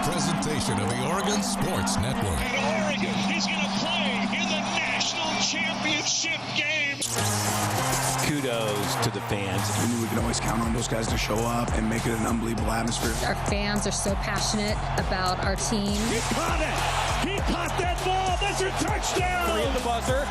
presentation of the Oregon Sports Network. And Oregon is going to play in the national championship game. Kudos to the fans. We knew we could always count on those guys to show up and make it an unbelievable atmosphere. Our fans are so passionate about our team. He caught it. He caught that ball. That's a touchdown. Three at the buzzer.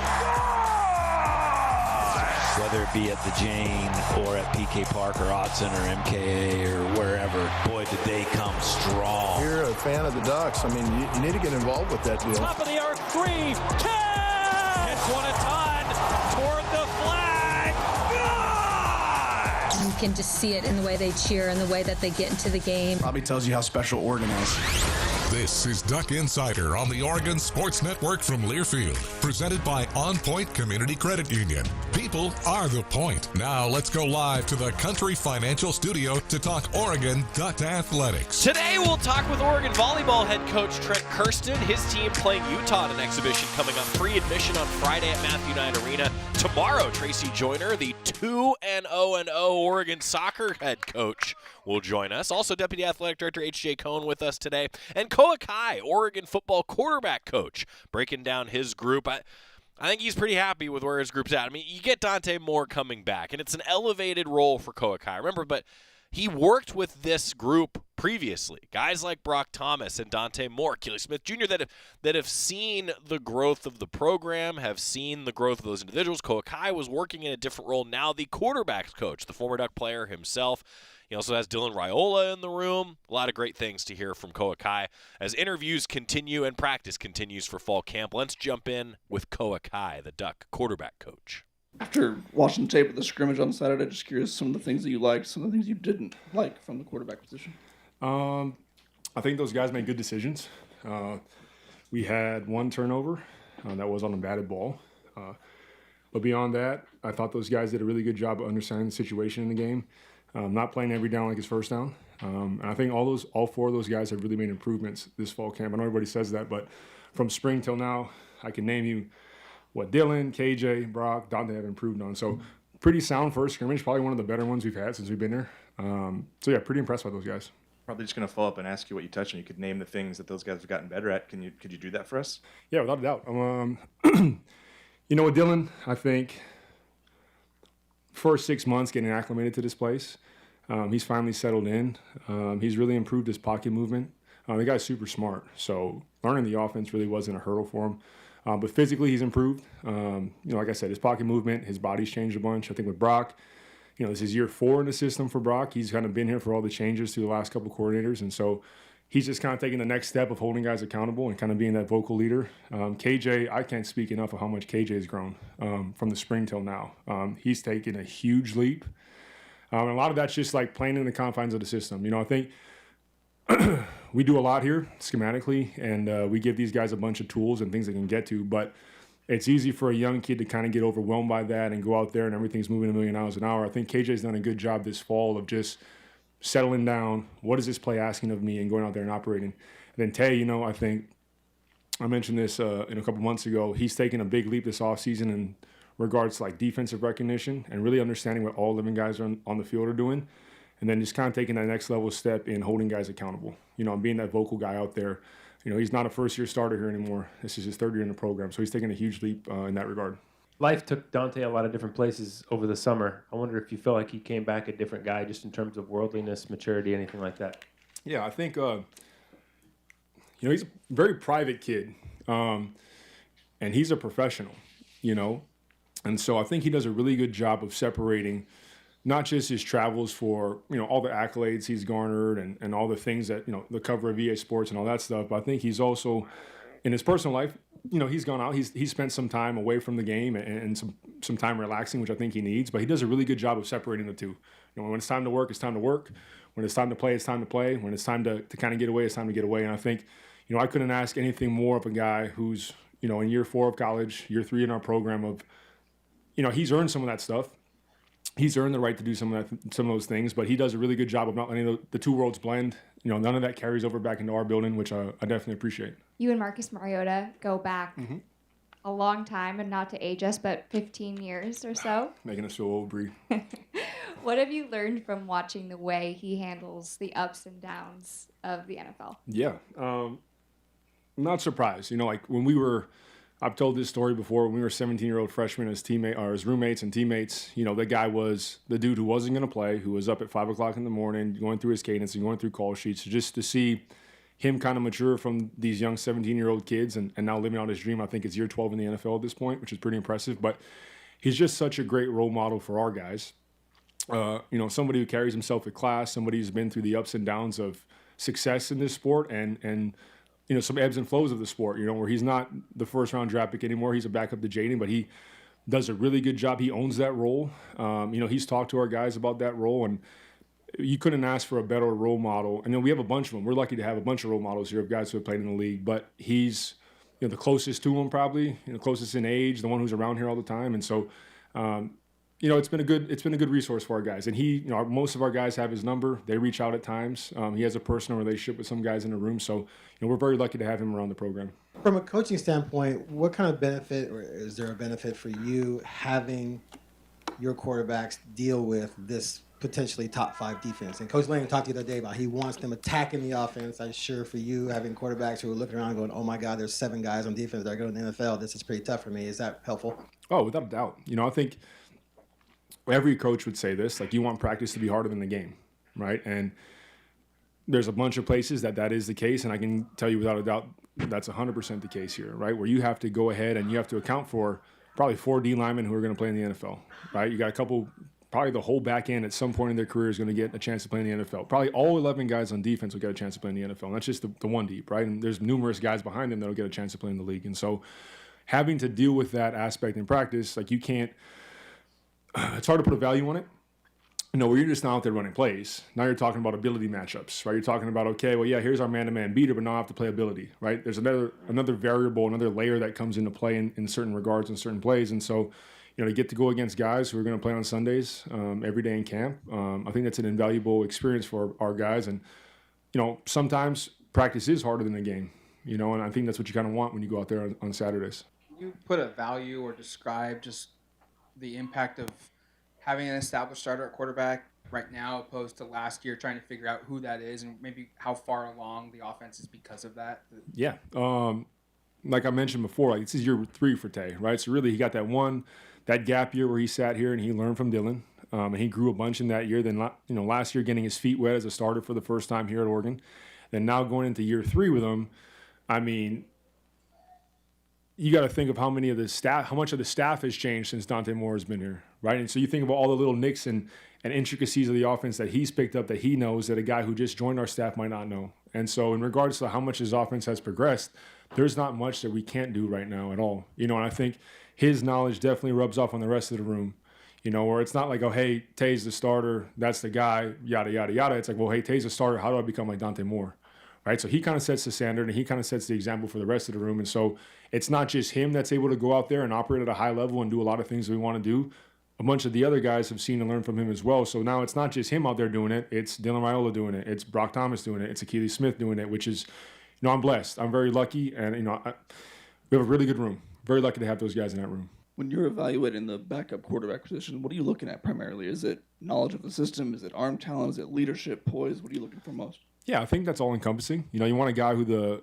Whether it be at the Jane or at PK Park or Autzen or MKA or wherever, boy, did they come strong. You're a fan of the Ducks. I mean, you need to get involved with that deal. Top of the arc, 3, 10! Hits one a ton toward the flag. Good! You can just see it in the way they cheer and the way that they get into the game. Probably tells you how special Oregon is. This is Duck Insider on the Oregon Sports Network from Learfield, presented by OnPoint Community Credit Union. People are the point. Now let's go live to the Country Financial Studio to talk Oregon Duck Athletics. Today we'll talk with Oregon Volleyball head coach Trent Kersten. His team playing Utah in an exhibition coming up. Free admission on Friday at Matthew Knight Arena. Tomorrow, Tracy Joyner, the 2-0-0 Oregon soccer head coach, will join us. Also, Deputy Athletic Director H.J. Cohn with us today. And Koa Ka'ai, Oregon football quarterback coach, breaking down his group. I think he's pretty happy with where his group's at. I mean, you get Dante Moore coming back, and it's an elevated role for Koa Ka'ai. Remember, but he worked with this group previously. Guys like Brock Thomas and Dante Moore, Keely Smith Jr. that have seen the growth of the program, have seen the growth of those individuals. Koa Ka'ai was working in a different role, now the quarterback's coach, the former Duck player himself. He also has Dylan Raiola in the room. A lot of great things to hear from Koa Ka'ai as interviews continue and practice continues for fall camp. Let's jump in with Koa Ka'ai, the Duck quarterback coach. After watching the tape of the scrimmage on Saturday, just curious some of the things that you liked, some of the things you didn't like from the quarterback position. I think those guys made good decisions. We had one turnover that was on a batted ball. But beyond that, I thought those guys did a really good job of understanding the situation in the game. Not playing every down like it's first down. And I think all four of those guys have really made improvements this fall camp. I know everybody says that, but from spring till now, I can name you what Dylan, KJ, Brock, Dante have improved on. So pretty sound first scrimmage, probably one of the better ones we've had since we've been here. So yeah, pretty impressed by those guys. Probably just going to follow up and ask you what you touched on. You could name the things that those guys have gotten better at. Could you do that for us? Yeah, without a doubt. You know, with Dylan, I think first 6 months getting acclimated to this place, he's finally settled in. He's really improved his pocket movement. The guy's super smart, so learning the offense really wasn't a hurdle for him. But physically, he's improved. Like I said, his pocket movement, his body's changed a bunch. I think with Brock, this is year 4 in the system for Brock. He's kind of been here for all the changes through the last couple of coordinators, and so he's just kind of taking the next step of holding guys accountable and kind of being that vocal leader. KJ, I can't speak enough of how much KJ has grown from the spring till now. He's taken a huge leap. And a lot of that's just like playing in the confines of the system. I think we do a lot here schematically, and we give these guys a bunch of tools and things they can get to, but it's easy for a young kid to kind of get overwhelmed by that and go out there and everything's moving a million miles an hour. I think KJ's done a good job this fall of just settling down. What is this play asking of me, and going out there and operating. And then Tay, I think I mentioned this in a couple months ago. He's taken a big leap this offseason in regards to like defensive recognition and really understanding what all 11 guys on the field are doing. And then just kind of taking that next level step in holding guys accountable. Being that vocal guy out there. He's not a first-year starter here anymore. This is his 3rd year in the program, so he's taking a huge leap in that regard. Life took Dante a lot of different places over the summer. I wonder if you feel like he came back a different guy just in terms of worldliness, maturity, anything like that. Yeah, I think, he's a very private kid, and he's a professional, And so I think he does a really good job of separating not just his travels for, all the accolades he's garnered and all the things that, the cover of EA Sports and all that stuff. But I think he's also, in his personal life, he's gone out. He's spent some time away from the game and some time relaxing, which I think he needs. But he does a really good job of separating the two. When it's time to work, it's time to work. When it's time to play, it's time to play. When it's time to kind of get away, it's time to get away. And I think, I couldn't ask anything more of a guy who's, in year 4 of college, year 3 in our program of, he's earned some of that stuff. He's earned the right to do some of those things, but he does a really good job of not letting the two worlds blend. None of that carries over back into our building, which I definitely appreciate. You and Marcus Mariota go back a long time, and not to age us, but 15 years or so. Making us feel old, Bree. What have you learned from watching the way he handles the ups and downs of the NFL? Yeah. I'm not surprised. Like I've told this story before, when we were 17-year-old freshmen as roommates and teammates, the guy was the dude who wasn't going to play, who was up at 5 o'clock in the morning, going through his cadence and going through call sheets. Just to see him kind of mature from these young 17-year-old kids and now living out his dream. I think it's year 12 in the NFL at this point, which is pretty impressive. But he's just such a great role model for our guys. Somebody who carries himself with class, somebody who's been through the ups and downs of success in this sport and some ebbs and flows of the sport, where he's not the first-round draft pick anymore. He's a backup to Jaden, but he does a really good job. He owns that role. He's talked to our guys about that role, and you couldn't ask for a better role model. And we have a bunch of them. We're lucky to have a bunch of role models here of guys who have played in the league, but he's the closest to him probably, closest in age, the one who's around here all the time. And so, it's been a good resource for our guys. And most of our guys have his number. They reach out at times. He has a personal relationship with some guys in the room. So, we're very lucky to have him around the program. From a coaching standpoint, what kind of benefit, or is there a benefit for you having your quarterbacks deal with this potentially top 5 defense? And Coach Lane talked the other day about he wants them attacking the offense. I'm sure for you, having quarterbacks who are looking around going, oh my God, there's 7 guys on defense that are going to the NFL. This is pretty tough for me. Is that helpful? Oh, without a doubt. I think every coach would say this, like, you want practice to be harder than the game, right? And there's a bunch of places that is the case, and I can tell you without a doubt that's 100% the case here, right? Where you have to go ahead and you have to account for probably 4 D linemen who are going to play in the NFL, right? You got a couple, probably the whole back end at some point in their career is going to get a chance to play in the NFL. Probably all 11 guys on defense will get a chance to play in the NFL. And that's just the one deep, right? And there's numerous guys behind them that will get a chance to play in the league. And so having to deal with that aspect in practice, like, you can't, it's hard to put a value on it. Where you're just not out there running plays. Now you're talking about ability matchups, right? You're talking about, okay, well, yeah, here's our man-to-man beater, but now I have to play ability, right? There's another variable, another layer that comes into play in certain regards, in certain plays. And so, to get to go against guys who are going to play on Sundays every day in camp, I think that's an invaluable experience for our guys. And, sometimes practice is harder than the game, and I think that's what you kind of want when you go out there on Saturdays. Can you put a value or describe just the impact of having an established starter at quarterback right now opposed to last year, trying to figure out who that is and maybe how far along the offense is because of that? Yeah. Like I mentioned before, this is year 3 for Tay, right? So really he got that gap year where he sat here and he learned from Dylan, and he grew a bunch in that year. Then, last year getting his feet wet as a starter for the first time here at Oregon. Then now going into year 3 with him, you got to think of how much of the staff has changed since Dante Moore has been here, right? And so you think about all the little nicks and intricacies of the offense that he's picked up that he knows that a guy who just joined our staff might not know. And so in regards to how much his offense has progressed, there's not much that we can't do right now at all. And I think his knowledge definitely rubs off on the rest of the room, where it's not like, oh, hey, Tay's the starter, that's the guy, yada, yada, yada. It's like, well, hey, Tay's the starter, how do I become like Dante Moore? Right? So he kind of sets the standard and he kind of sets the example for the rest of the room. And so it's not just him that's able to go out there and operate at a high level and do a lot of things that we want to do. A bunch of the other guys have seen and learned from him as well. So now it's not just him out there doing it. It's Dylan Raiola doing it. It's Brock Thomas doing it. It's Achilles Smith doing it, which is, I'm blessed. I'm very lucky. And, we have a really good room. Very lucky to have those guys in that room. When you're evaluating the backup quarterback position, what are you looking at primarily? Is it knowledge of the system? Is it arm talent? Is it leadership, poise? What are you looking for most? Yeah, I think that's all encompassing. You want a guy who the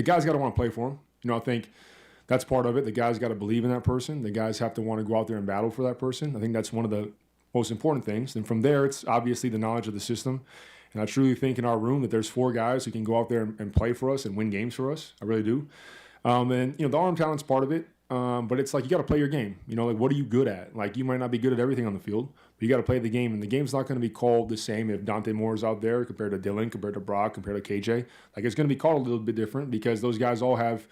guy's got to want to play for him. I think that's part of it. The guy's got to believe in that person. The guys have to want to go out there and battle for that person. I think that's one of the most important things. And from there, it's obviously the knowledge of the system. And I truly think in our room that there's 4 guys who can go out there and play for us and win games for us. I really do. And the arm talent's part of it. But it's like you got to play your game. What are you good at? Like, you might not be good at everything on the field, but you got to play the game. And the game's not going to be called the same if Dante Moore's out there compared to Dylan, compared to Brock, compared to KJ. Like, it's going to be called a little bit different because those guys all have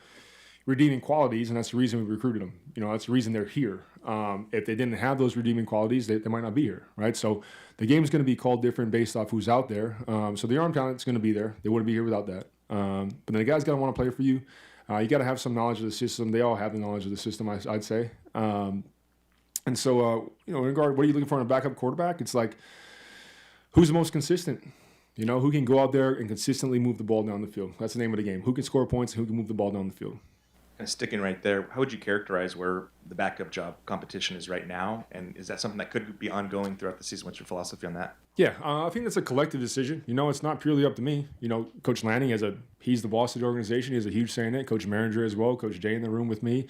redeeming qualities, and that's the reason we recruited them. That's the reason they're here. If they didn't have those redeeming qualities, they might not be here, right? So the game's going to be called different based off who's out there. So the arm talent's going to be there. They wouldn't be here without that. But then the guys got to want to play for you. You got to have some knowledge of the system. They all have the knowledge of the system, I'd say. And so, in regard, what are you looking for in a backup quarterback? It's like, who's the most consistent? Who can go out there and consistently move the ball down the field? That's the name of the game. Who can score points and who can move the ball down the field? And sticking right there, how would you characterize where the backup job competition is right now? And is that something that could be ongoing throughout the season? What's your philosophy on that? Yeah, I think that's a collective decision. It's not purely up to me. Coach Lanning, he's the boss of the organization. He has a huge say in it. Coach Manager as well. Coach Jay in the room with me.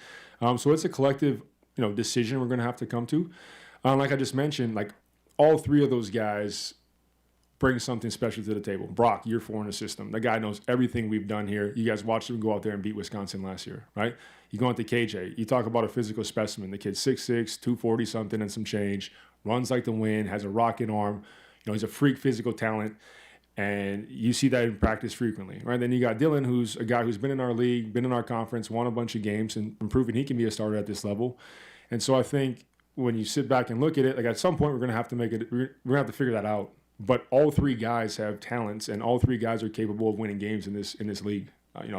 So it's a collective, decision we're going to have to come to. Like I just mentioned, like all three of those guys bring something special to the table. Brock, year 4 in the system. The guy knows everything we've done here. You guys watched him go out there and beat Wisconsin last year, right? You go into KJ. You talk about a physical specimen. The kid's 6'6", 240 something and some change. Runs like the wind. Has a rocket arm. He's a freak physical talent, and you see that in practice frequently, right? Then you got Dylan, who's a guy who's been in our league, been in our conference, won a bunch of games, and proven he can be a starter at this level. And so I think when you sit back and look at it, like at some point we're going to have to we're going to have to figure that out. But all three guys have talents, and all three guys are capable of winning games in this league.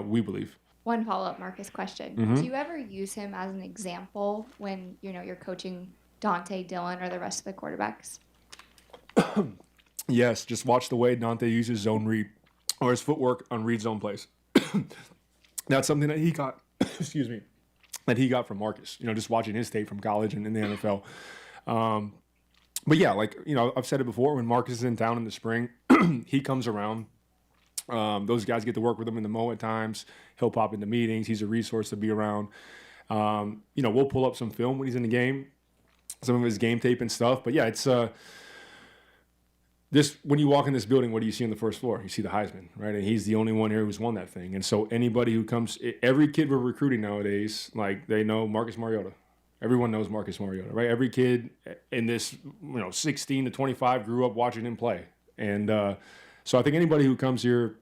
We believe. One follow-up Marcus question: Mm-hmm. Do you ever use him as an example when you're coaching Dante, Dylan, or the rest of the quarterbacks? Yes, just watch the way Dante uses zone read or his footwork on read zone plays. That's something that he got, excuse me, that he got from Marcus, just watching his tape from college and in the NFL. But yeah, I've said it before, when Marcus is in town in the spring, he comes around. Those guys get to work with him in the Mo at times. He'll pop into meetings. He's a resource to be around. We'll pull up some film when he's in the game, some of his game tape and stuff. But yeah, it's when you walk in this building, what do you see on the first floor? You see the Heisman, right? And he's the only one here who's won that thing. And so anybody who comes, every kid we're recruiting nowadays, they know Marcus Mariota. Everyone knows Marcus Mariota, right? Every kid in this, 16 to 25 grew up watching him play. And so I think anybody who comes here,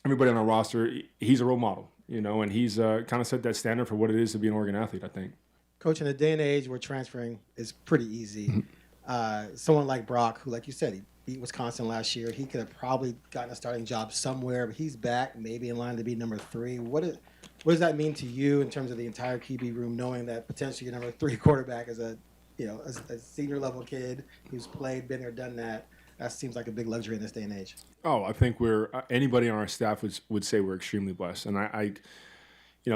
everybody on our roster, he's a role model, and he's kind of set that standard for what it is to be an Oregon athlete, I think. Coach, in a day and age where transferring is pretty easy, someone like Brock, who, like you said, he beat Wisconsin last year, he could have probably gotten a starting job somewhere, but he's back, maybe in line to be number 3. What does that mean to you in terms of the entire QB room, knowing that potentially your number 3 quarterback is a senior level kid who's played, been there, done that? That seems like a big luxury in this day and age. Oh, I think anybody on our staff would say we're extremely blessed. And I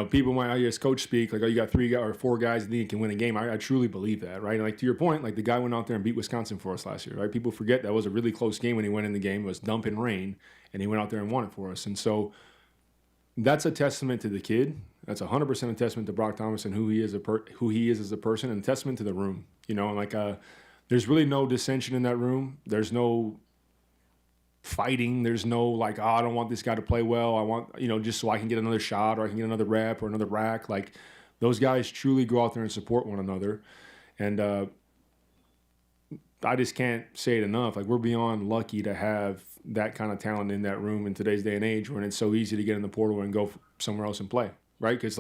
people might hear his coach speak, like, oh, you got 3 or 4 guys that can win a game. I truly believe that, right? And to your point, the guy went out there and beat Wisconsin for us last year, right? People forget that was a really close game when he went in the game. It was dumping rain, and he went out there and won it for us. And so that's a testament to the kid. That's 100% a testament to Brock Thomas and who he is as a person, and a testament to the room. There's really no dissension in that room. There's no fighting. There's no I don't want this guy to play well. I want, just so I can get another shot or I can get another rep or another rack. Those guys truly go out there and support one another. And I just can't say it enough. We're beyond lucky to have that kind of talent in that room in today's day and age, when it's so easy to get in the portal and go somewhere else and play, right? Because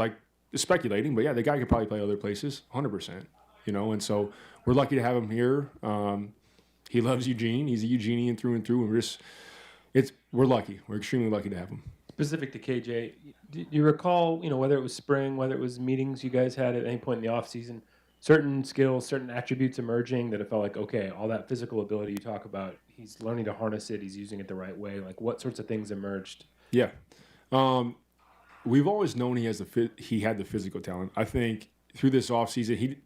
it's speculating, but yeah, the guy could probably play other places, 100%, and so we're lucky to have him here. He loves Eugene. He's a Eugenian through and through. And we're lucky. We're extremely lucky to have him. Specific to KJ, do you recall, whether it was spring, whether it was meetings you guys had at any point in the offseason, certain skills, certain attributes emerging that it felt like, okay, all that physical ability you talk about, he's learning to harness it, he's using it the right way. What sorts of things emerged? Yeah. We've always known he had the physical talent. I think through this offseason,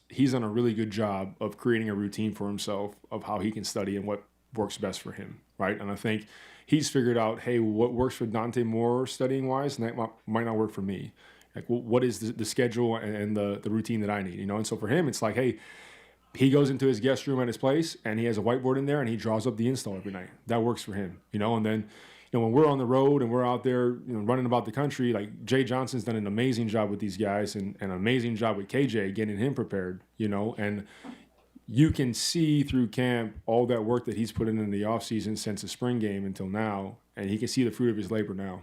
he's done a really good job of creating a routine for himself of how he can study and what works best for him, right? And I think he's figured out, hey, what works for Dante Moore studying-wise, and that might not work for me. What is the schedule and the routine that I need, And so for him, it's hey, he goes into his guest room at his place, and he has a whiteboard in there, and he draws up the install every night. That works for him, And then when we're on the road and we're out there, running about the country, Jay Johnson's done an amazing job with these guys and an amazing job with KJ getting him prepared, and you can see through camp all that work that he's put in the offseason since the spring game until now, and he can see the fruit of his labor now,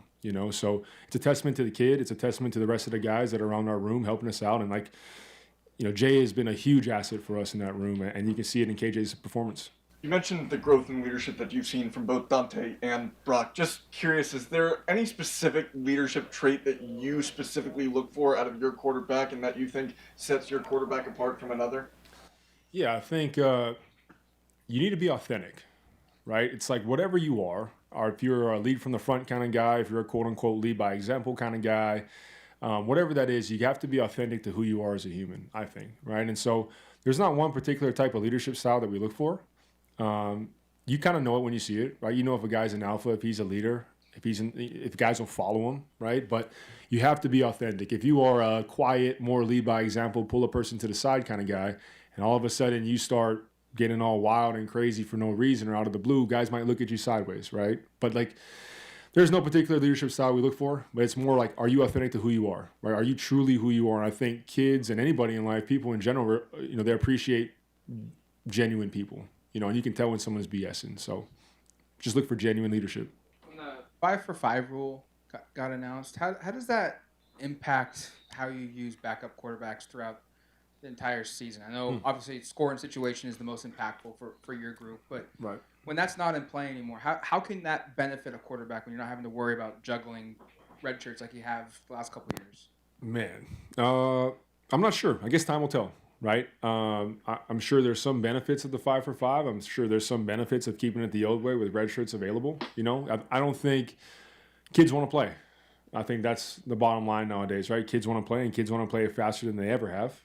So it's a testament to the kid. It's a testament to the rest of the guys that are around our room helping us out. And Jay has been a huge asset for us in that room, and you can see it in KJ's performance. You mentioned the growth in leadership that you've seen from both Dante and Brock. Just curious, is there any specific leadership trait that you specifically look for out of your quarterback and that you think sets your quarterback apart from another? Yeah, I think you need to be authentic, right? It's whatever you are, or if you're a lead from the front kind of guy, if you're a quote-unquote lead by example kind of guy, Whatever that is, you have to be authentic to who you are as a human, I think, right? And so there's not one particular type of leadership style that we look for. You kind of know it when you see it, right? You know if a guy's an alpha, if he's a leader, if guys will follow him, right? But you have to be authentic. If you are a quiet, more lead by example, pull a person to the side kind of guy, and all of a sudden you start getting all wild and crazy for no reason or out of the blue, guys might look at you sideways, right? But like, there's no particular leadership style we look for, but it's more like, are you authentic to who you are, right? Are you truly who you are? And I think kids and anybody in life, people in general, you know, they appreciate genuine people, you know, and you can tell when someone's BSing. So just look for genuine leadership. When the 5-for-5 rule got announced, how does that impact how you use backup quarterbacks throughout the entire season? I know obviously scoring situation is the most impactful for your group, but right. When that's not in play anymore, how can that benefit a quarterback when you're not having to worry about juggling red shirts like you have the last couple of years? Man, I'm not sure. I guess time will tell, right? I'm sure there's some benefits of the 5-for-5. I'm sure there's some benefits of keeping it the old way with red shirts available. You know, I don't think kids want to play. I think that's the bottom line nowadays, right? Kids want to play, and kids want to play faster than they ever have.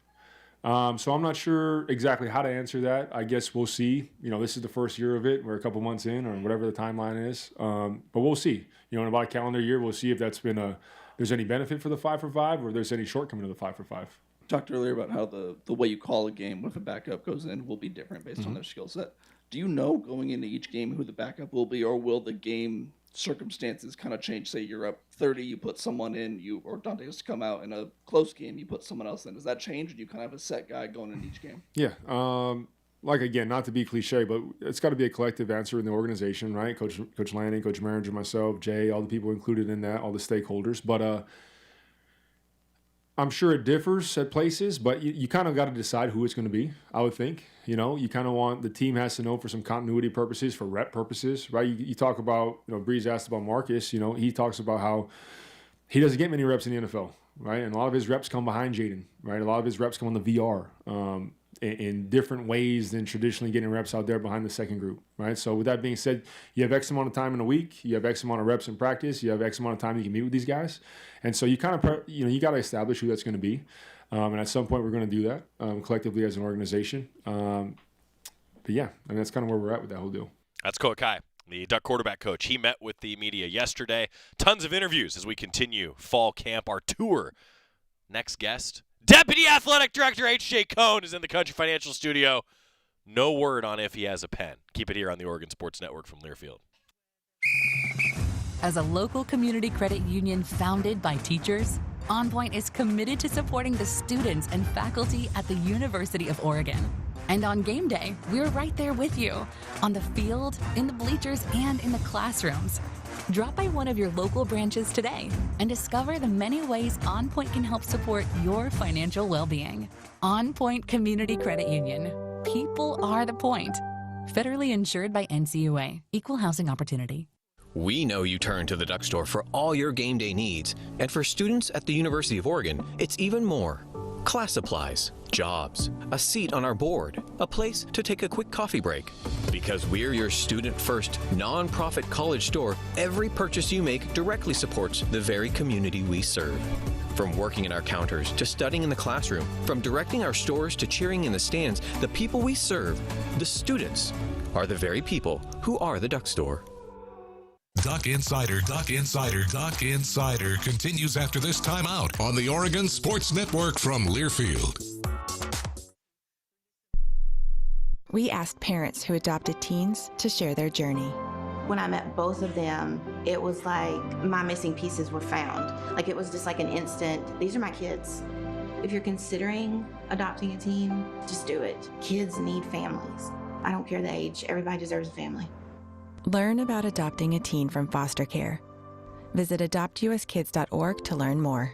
So I'm not sure exactly how to answer that. I guess we'll see. You know, this is the first year of it. We're a couple months in, or whatever the timeline is. But we'll see. You know, in about a calendar year, we'll see if that's been there's any benefit for the 5-for-5 or there's any shortcoming of the 5-for-5. Talked earlier about how the way you call a game if a backup goes in will be different based on their skill set. Do you know going into each game who the backup will be, or will the game circumstances kind of change? Say you're up 30, you put someone in, or Dante has to come out in a close game, you put someone else in. Does that change, or do you kind of have a set guy going in each game? Yeah. Like, again, not to be cliche, but it's got to be a collective answer in the organization, right? Coach Lanning, Coach Maringer, myself, Jay, all the people included in that, all the stakeholders. But I'm sure it differs at places, but you kind of got to decide who it's going to be, I would think. You know, you kind of want, the team has to know for some continuity purposes, for rep purposes, right? You talk about, you know, Breeze asked about Marcus, you know, he talks about how he doesn't get many reps in the NFL, right? And a lot of his reps come behind Jaden, right? A lot of his reps come on the VR in different ways than traditionally getting reps out there behind the second group, right? So with that being said, you have X amount of time in a week, you have X amount of reps in practice, you have X amount of time you can meet with these guys. And so you kind of, you know, you got to establish who that's going to be. And at some point we're going to do that collectively as an organization. But yeah, and that's kind of where we're at with that whole deal. That's Koa Ka'ai, the Duck quarterback coach. He met with the media yesterday. Tons of interviews as we continue fall camp, our tour. Next guest, Deputy Athletic Director H.J. Cohn is in the Country Financial Studio. No word on if he has a pen. Keep it here on the Oregon Sports Network from Learfield. As a local community credit union founded by teachers, OnPoint is committed to supporting the students and faculty at the University of Oregon. And on game day, we're right there with you, on the field, in the bleachers, and in the classrooms. Drop by one of your local branches today and discover the many ways OnPoint can help support your financial well-being. OnPoint Community Credit Union. People are the point. Federally insured by NCUA. Equal housing opportunity. We know you turn to the Duck Store for all your game day needs. And for students at the University of Oregon, it's even more. Class supplies, jobs, a seat on our board, a place to take a quick coffee break. Because we're your student-first, non-profit college store, every purchase you make directly supports the very community we serve. From working at our counters to studying in the classroom, from directing our stores to cheering in the stands, the people we serve, the students, are the very people who are the Duck Store. Duck Insider continues after this timeout on the Oregon Sports Network from Learfield. We asked parents who adopted teens to share their journey. When I met both of them, it was like my missing pieces were found. Like it was just like an instant, these are my kids. If you're considering adopting a teen, just do it. Kids need families. I don't care the age, everybody deserves a family. Learn about adopting a teen from foster care. Visit adoptuskids.org to learn more.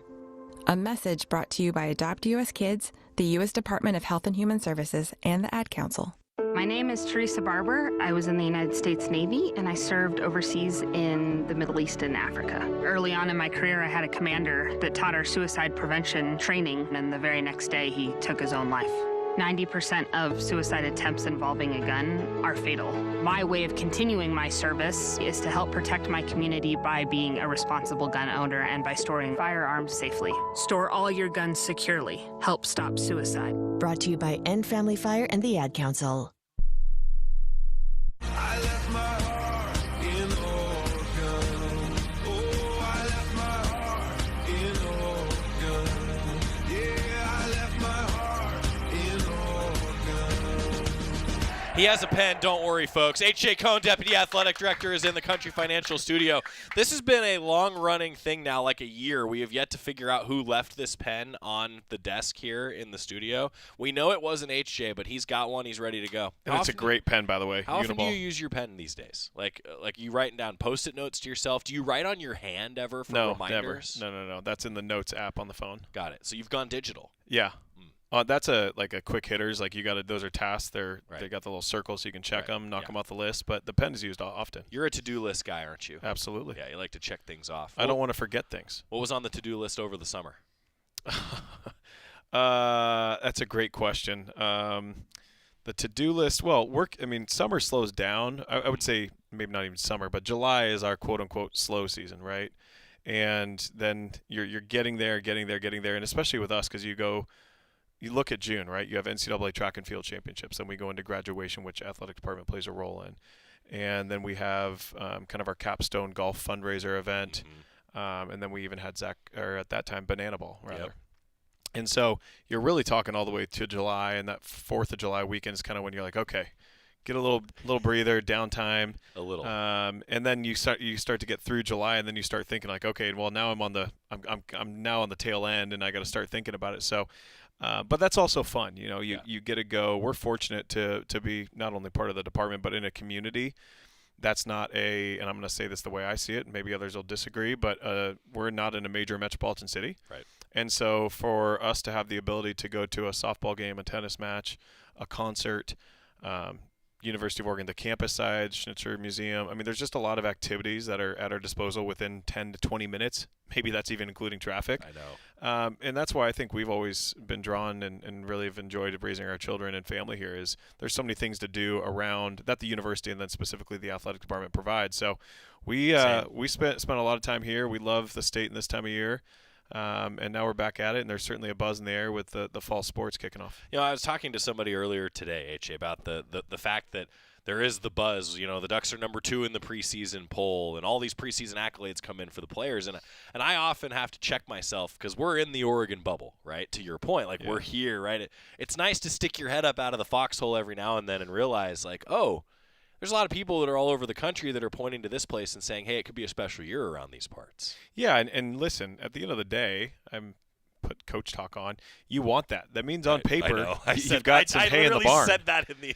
A message brought to you by Adopt US Kids, the U.S. Department of Health and Human Services, and the Ad Council. My name is Teresa Barber. I was in the United States Navy, and I served overseas in the Middle East and Africa. Early on in my career, I had a commander that taught our suicide prevention training, and the very next day, he took his own life. 90% of suicide attempts involving a gun are fatal. My way of continuing my service is to help protect my community by being a responsible gun owner and by storing firearms safely. Store all your guns securely. Help stop suicide. Brought to you by End Family Fire and the Ad Council. I left my heart in Oregon. Oh, I left my heart in Oregon. Yeah, I left my heart in Oregon. He has a pen, don't worry, folks. H.J. Cohn, Deputy Athletic Director, is in the Country Financial Studio. This has been a long-running thing now, like a year. We have yet to figure out who left this pen on the desk here in the studio. We know it wasn't H.J., but he's got one. He's ready to go. And it's a great pen, by the way. How often do you use your pen these days? Like you writing down Post-it notes to yourself? Do you write on your hand ever for reminders? No. That's in the Notes app on the phone. Got it. So you've gone digital. Yeah. That's a quick hitters. Like those are tasks. They got the little circles so you can check them, knock them off the list. But the pen is used often. You're a to-do list guy, aren't you? Absolutely. Yeah, you like to check things off. I don't want to forget things. What was on the to-do list over the summer? That's a great question. The to-do list. Well, work. I mean, summer slows down. I would say maybe not even summer, but July is our quote-unquote slow season, right? And then you're getting there, and especially with us because you look at June, right? You have NCAA track and field championships. Then we go into graduation, which athletic department plays a role in. And then we have kind of our capstone golf fundraiser event. And then we even had at that time, Banana Ball, rather. Yep. And so you're really talking all the way to July. And that 4th of July weekend is kind of when you're like, okay, get a little breather, downtime. A little. And then you start to get through July, and then you start thinking like, okay, well now I'm now on the tail end, and I got to start thinking about it. So. But that's also fun. You get to go. We're fortunate to be not only part of the department, but in a community that's not and I'm going to say this the way I see it, and maybe others will disagree, but we're not in a major metropolitan city. Right. And so for us to have the ability to go to a softball game, a tennis match, a concert, University of Oregon, the campus side, Schnitzer Museum. I mean, there's just a lot of activities that are at our disposal within 10 to 20 minutes. Maybe that's even including traffic. I know. And that's why I think we've always been drawn and really have enjoyed raising our children and family here is there's so many things to do around that the university and then specifically the athletic department provides. So we spent a lot of time here. We love the state in this time of year. And now we're back at it, and there's certainly a buzz in the air with the fall sports kicking off. I was talking to somebody earlier today, H.J., about the fact that there is the buzz. The Ducks are number 2 in the preseason poll, and all these preseason accolades come in for the players. And I often have to check myself because we're in the Oregon bubble, right? To your point, we're here, right? It's nice to stick your head up out of the foxhole every now and then and realize, there's a lot of people that are all over the country that are pointing to this place and saying, hey, it could be a special year around these parts. Yeah, and listen, at the end of the day, I'm put coach talk on. You want that. That means on paper you've got some hay in the barn. I said that in the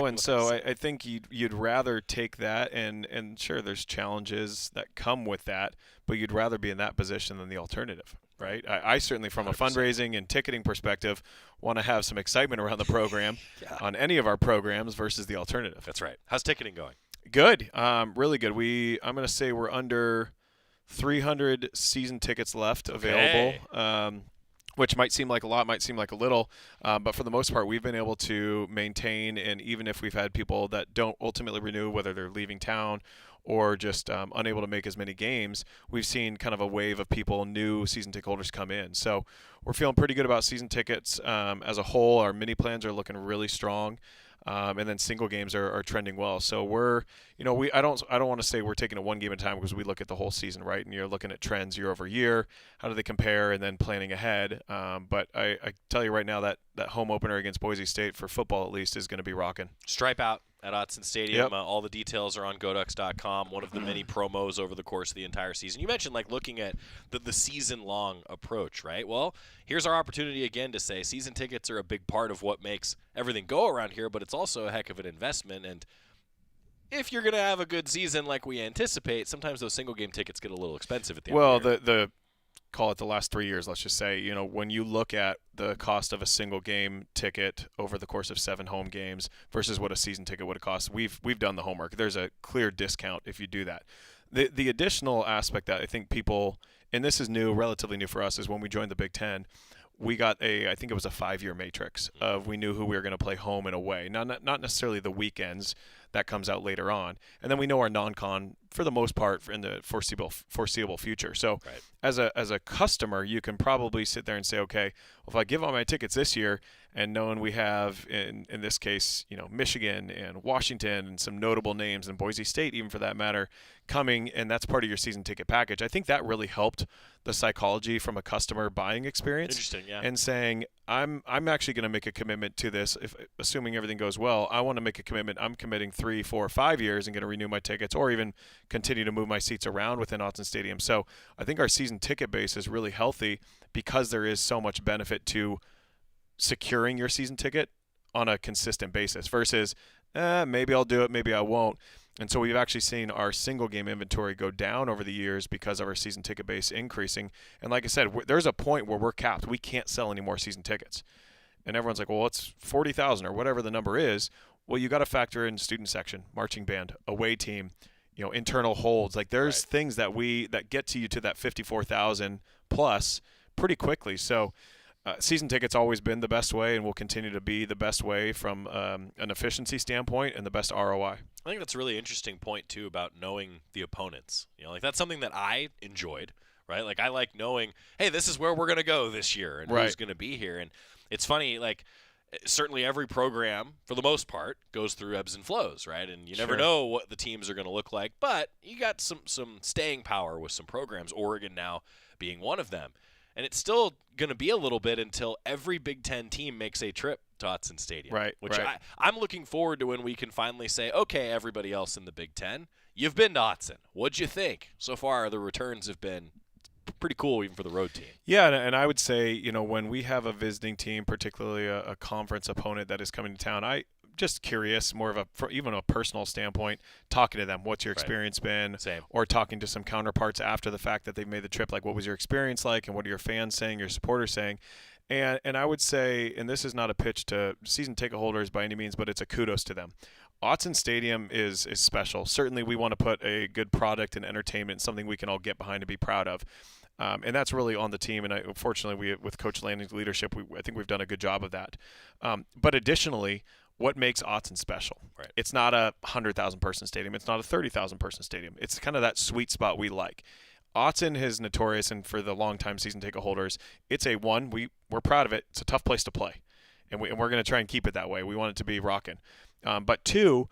and so I think you'd rather take that, and sure, there's challenges that come with that, but you'd rather be in that position than the alternative. Right. I certainly, from 100%. A fundraising and ticketing perspective, want to have some excitement around the program on any of our programs versus the alternative. That's right. How's ticketing going? Good. Really good. I'm going to say we're under 300 season tickets left available, which might seem like a lot, might seem like a little. But for the most part, we've been able to maintain, and even if we've had people that don't ultimately renew, whether they're leaving town or just unable to make as many games, we've seen kind of a wave of people, new season ticket holders come in. So we're feeling pretty good about season tickets as a whole. Our mini plans are looking really strong. And then single games are trending well. So we're, I don't want to say we're taking it one game at a time because we look at the whole season, right? And you're looking at trends year over year. How do they compare? And then planning ahead. But I tell you right now that home opener against Boise State for football at least is going to be rocking. Stripe out at Autzen Stadium. Yep. All the details are on GoDucks.com. One of the many promos over the course of the entire season. You mentioned looking at the season-long approach, right? Well, here's our opportunity again to say season tickets are a big part of what makes everything go around here, but it's also a heck of an investment. And if you're going to have a good season like we anticipate, sometimes those single-game tickets get a little expensive at the end of the year. Well, call it the last 3 years, let's just say, when you look at the cost of a single game ticket over the course of 7 home games versus what a season ticket would have cost, we've done the homework. There's a clear discount if you do that. The additional aspect that I think people, and this is new, relatively new for us, is when we joined the Big Ten, we got I think it was a 5-year matrix of we knew who we were going to play home and away. Not necessarily the weekends. That comes out later on. And then we know our non-con for the most part in the foreseeable future. So as a customer, you can probably sit there and say, okay, well, if I give all my tickets this year and knowing we have in this case, Michigan and Washington and some notable names and Boise State, even for that matter, coming, and that's part of your season ticket package. I think that really helped the psychology from a customer buying experience. Interesting, yeah. And saying, I'm actually going to make a commitment to this. If assuming everything goes well, I want to make a commitment. I'm committing 3, 4, 5 years and going to renew my tickets, or even continue to move my seats around within Autzen Stadium. So I think our season ticket base is really healthy because there is so much benefit to securing your season ticket on a consistent basis versus maybe I'll do it, maybe I won't. And so we've actually seen our single game inventory go down over the years because of our season ticket base increasing. And like I said, there's a point where we're capped. We can't sell any more season tickets. And everyone's like, well, it's 40,000 or whatever the number is. Well, you got to factor in student section, marching band, away team, internal holds. Like there's things that get to you to that 54,000 plus pretty quickly. So season tickets always been the best way and will continue to be the best way from an efficiency standpoint and the best ROI. I think that's a really interesting point, too, about knowing the opponents. That's something that I enjoyed, right? Like, I like knowing, hey, this is where we're going to go this year and who's going to be here. And it's funny, like, certainly every program, for the most part, goes through ebbs and flows, right? And you never know what the teams are going to look like. But you got some staying power with some programs, Oregon now being one of them. And it's still going to be a little bit until every Big Ten team makes a trip to Autzen Stadium. Which I'm looking forward to when we can finally say, okay, everybody else in the Big Ten, you've been to Autzen. What'd you think? So far, the returns have been pretty cool even for the road team. Yeah, and I would say, when we have a visiting team, particularly a conference opponent that is coming to town, I just curious, more of even a personal standpoint, talking to them. What's your experience been? Same. Or talking to some counterparts after the fact that they've made the trip, like what was your experience like and what are your fans saying, your supporters saying? And I would say, and this is not a pitch to season ticket holders by any means, but it's a kudos to them. Autzen Stadium is special. Certainly we want to put a good product and entertainment, something we can all get behind and be proud of. And that's really on the team. And fortunately, with Coach Lanning's leadership, I think we've done a good job of that. But additionally, what makes Autzen special? It's not a 100,000 person stadium. It's not a 30,000 person stadium. It's kind of that sweet spot we like. Autzen is notorious, and for the long-time season ticket holders, it's we're proud of it. It's a tough place to play, and we're going to try and keep it that way. We want it to be rocking. But 2,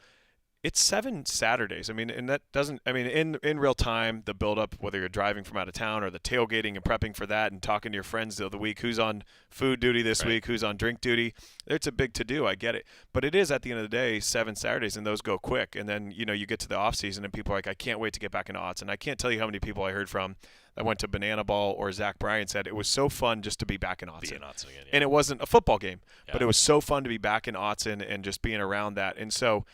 it's 7 Saturdays. And that doesn't, in real time, the build-up, whether you're driving from out of town or the tailgating and prepping for that and talking to your friends the week, who's on food duty this week, who's on drink duty, it's a big to-do, I get it. But it is, at the end of the day, 7 Saturdays, and those go quick. And then, you get to the off-season, and people are like, I can't wait to get back into Autzen. I can't tell you how many people I heard from that went to Banana Ball or Zach Bryan said it was so fun just to be back in Autzen. And it wasn't a football game, but it was so fun to be back in Autzen and just being around that. And so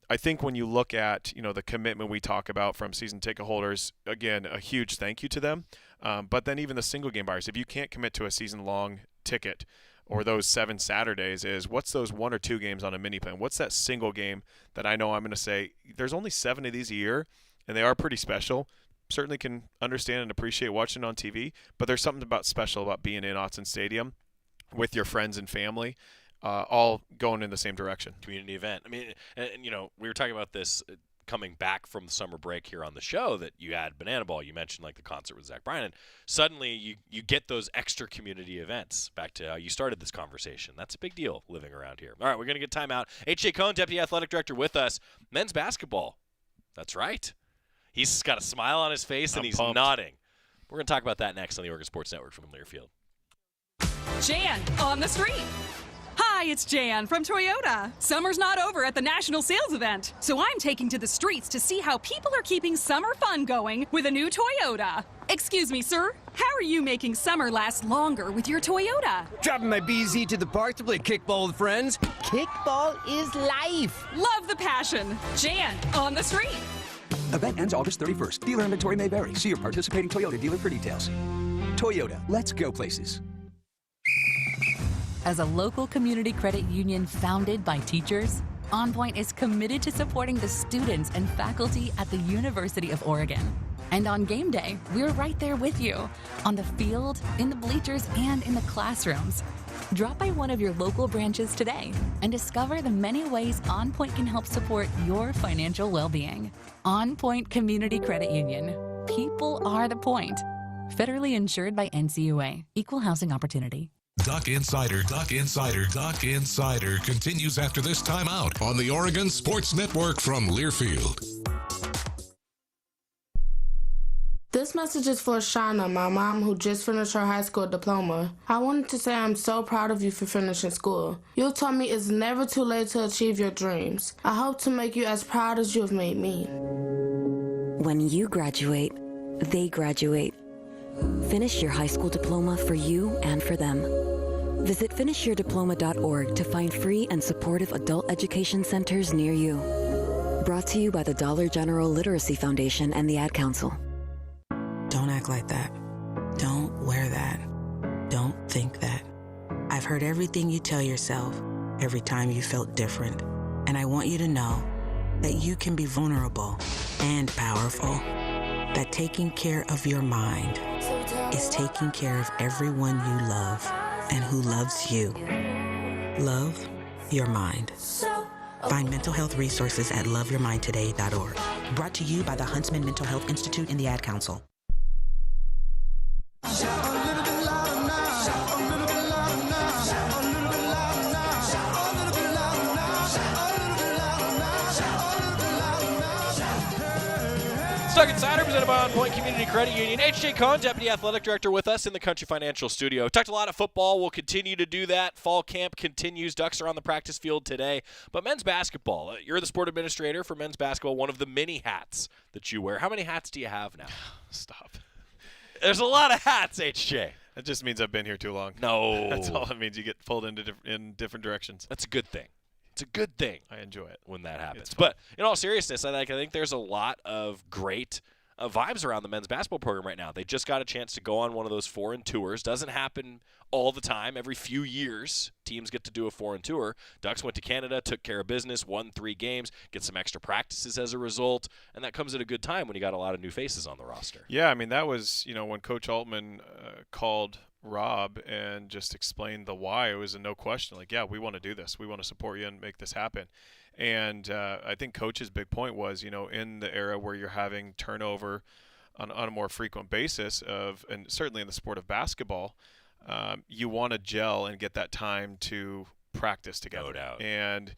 I think when you look at, the commitment we talk about from season ticket holders, again, a huge thank you to them. But then even the single game buyers, if you can't commit to a season-long ticket or those 7 Saturdays, is what's those 1 or 2 games on a mini plan? What's that single game that I know I'm going to say, there's only 7 of these a year, and they are pretty special. Certainly can understand and appreciate watching on TV, but there's something special about being in Autzen Stadium with your friends and family. All going in the same direction. Community event. And we were talking about this coming back from the summer break here on the show, that you had Banana Ball. You mentioned like the concert with Zach Bryan, and suddenly you get those extra community events. Back to how you started this conversation. That's a big deal living around here. All right, we're going to get time out. H.J. Cohn, Deputy Athletic Director with us. Men's basketball. That's right. He's got a smile on his face and he's pumped. Nodding. We're going to talk about that next on the Oregon Sports Network from Learfield. Jan on the street. Hi, it's Jan from Toyota. Summer's not over at the National Sales Event, so I'm taking to the streets to see how people are keeping summer fun going with a new Toyota. Excuse me, sir. How are you making summer last longer with your Toyota? Dropping my BZ to the park to play kickball with friends. Kickball is life. Love the passion. Jan on the street. Event ends August 31st. Dealer inventory may vary. See your participating Toyota dealer for details. Toyota, let's go places. As a local community credit union founded by teachers, OnPoint is committed to supporting the students and faculty at the University of Oregon. And on game day, we're right there with you, on the field, in the bleachers, and in the classrooms. Drop by one of your local branches today and discover the many ways OnPoint can help support your financial well-being. OnPoint Community Credit Union. People are the point. Federally insured by NCUA. Equal housing opportunity. Duck Insider continues after this timeout on the Oregon Sports Network from Learfield. This message is for Shauna, my mom who just finished her high school diploma. I wanted to say I'm so proud of you for finishing school. You taught me it's never too late to achieve your dreams. I hope to make you as proud as you have made me. When you graduate, they graduate. Finish your high school diploma for you and for them. Visit finishyourdiploma.org to find free and supportive adult education centers near you. Brought to you by the Dollar General Literacy Foundation and the Ad Council. Don't act like that. Don't wear that. Don't think that. I've heard everything you tell yourself every time you felt different. And I want you to know that you can be vulnerable and powerful. That taking care of your mind is taking care of everyone you love and who loves you. Love your mind. Find mental health resources at loveyourmindtoday.org. Brought to you by the Huntsman Mental Health Institute and the Ad Council. Duck Insider, presented by OnPoint Community Credit Union. H.J. Cohn, Deputy Athletic Director, with us in the Country Financial Studio. Talked a lot of football. We'll continue to do that. Fall camp continues. Ducks are on the practice field today. But men's basketball, you're the sport administrator for men's basketball, one of the many hats that you wear. How many hats do you have now? Stop. There's a lot of hats, H.J. That just means I've been here too long. No. That's all it means. You get pulled in different directions. That's a good thing. It's a good thing. I enjoy it when that happens. But in all seriousness, I think there's a lot of great vibes around the men's basketball program right now. They just got a chance to go on one of those foreign tours. Doesn't happen all the time. Every few years, teams get to do a foreign tour. Ducks went to Canada, took care of business, won 3 games, get some extra practices as a result, and that comes at a good time when you got a lot of new faces on the roster. Yeah, I mean, that was, when Coach Altman called Rob and just explained the why, it was a no question. Like, yeah, we want to do this. We want to support you and make this happen. And I think Coach's big point was, in the era where you're having turnover on a more frequent basis and certainly in the sport of basketball, you want to gel and get that time to practice together. No doubt. And,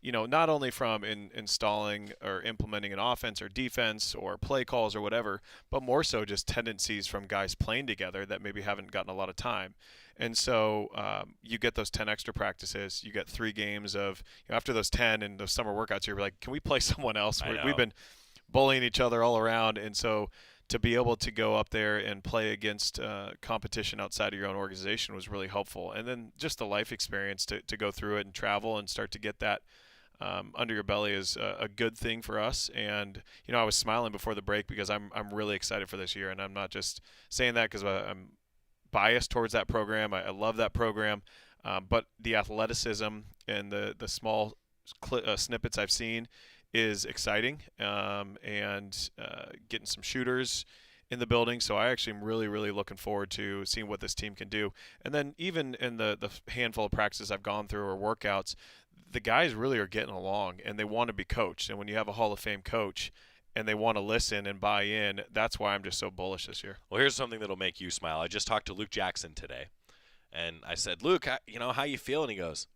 not only from installing or implementing an offense or defense or play calls or whatever, but more so just tendencies from guys playing together that maybe haven't gotten a lot of time. And so you get those 10 extra practices. You get 3 games of after those 10 and those summer workouts, you're like, can we play someone else? We've been bullying each other all around. And so to be able to go up there and play against competition outside of your own organization was really helpful. And then just the life experience to go through it and travel and start to get that under your belly is a good thing for us. And, I was smiling before the break because I'm really excited for this year. And I'm not just saying that because I'm biased towards that program. I love that program. But the athleticism and the small snippets I've seen is exciting, and getting some shooters in the building. So I actually am really, really looking forward to seeing what this team can do. And then even in the handful of practices I've gone through or workouts, the guys really are getting along and they want to be coached. And when you have a Hall of Fame coach and they want to listen and buy in, that's why I'm just so bullish this year. Well, here's something that'll make you smile. I just talked to Luke Jackson today, and I said, Luke, how you feeling? He goes,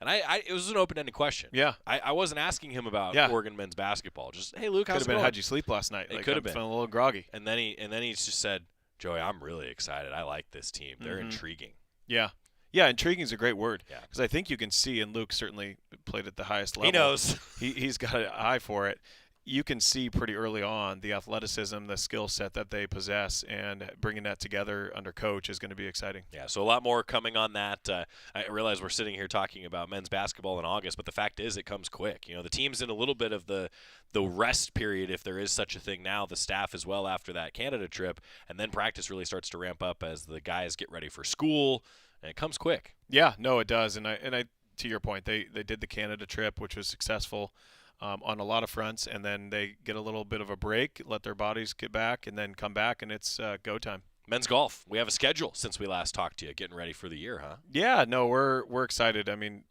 and it was an open-ended question. Yeah. I wasn't asking him about Oregon men's basketball. Just, hey, Luke, how's it going? How'd you sleep last night? It could have been. Feeling a little groggy. And then he just said, Joey, I'm really excited. I like this team. They're intriguing. Yeah. Yeah, intriguing is a great word. Because I think you can see, and Luke certainly played at the highest level. He knows. He's got an eye for it. You can see pretty early on the athleticism, the skill set that they possess, and bringing that together under coach is going to be exciting. Yeah, so a lot more coming on that. I realize we're sitting here talking about men's basketball in August, but the fact is it comes quick. The team's in a little bit of the rest period, if there is such a thing now, the staff as well after that Canada trip, and then practice really starts to ramp up as the guys get ready for school, and it comes quick. Yeah, no, it does. And I to your point, they did the Canada trip, which was successful. on a lot of fronts, and then they get a little bit of a break, let their bodies get back, and then come back, and it's go time. Men's golf. We have a schedule since we last talked to you. Getting ready for the year, huh? Yeah, no, we're excited. I mean,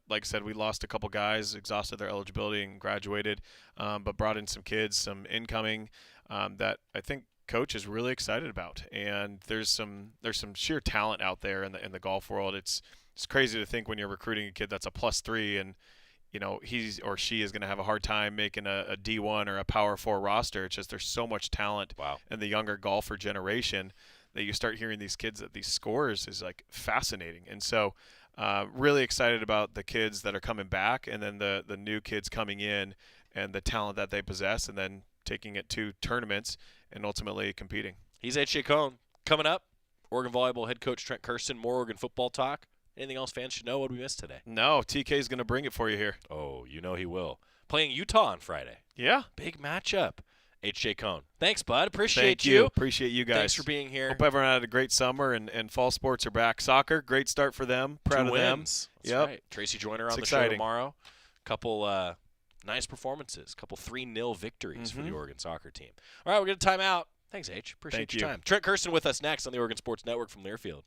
like I said, we lost a couple guys, exhausted their eligibility and graduated, but brought in some kids, some incoming that I think Coach is really excited about. And there's some sheer talent out there in the golf world. It's crazy to think when you're recruiting a kid that's a +3 and he's or she is going to have a hard time making a D1 or a Power 4 roster. It's just there's so much talent in the younger golfer generation that you start hearing these kids at these scores is like fascinating. And so really excited about the kids that are coming back and then the new kids coming in and the talent that they possess and then taking it to tournaments and ultimately competing. He's H.J. Cohn. Coming up, Oregon Volleyball head coach Trent Kersten, more Oregon football talk. Anything else fans should know? What did we miss today? No, TK's going to bring it for you here. Oh, you know he will. Playing Utah on Friday. Yeah. Big matchup. H.J. Cohn. Thanks, bud. Appreciate Thank you. Appreciate you guys. Thanks for being here. Hope everyone had a great summer and fall sports are back. Soccer, great start for them. Proud 2 of wins. them. That's right. Tracy Joyner on the show tomorrow. Couple nice performances. Couple 3-0 victories for the Oregon soccer team. All right, we're going to time out. Thanks, H. Appreciate your time. Trent Kersten with us next on the Oregon Sports Network from Learfield.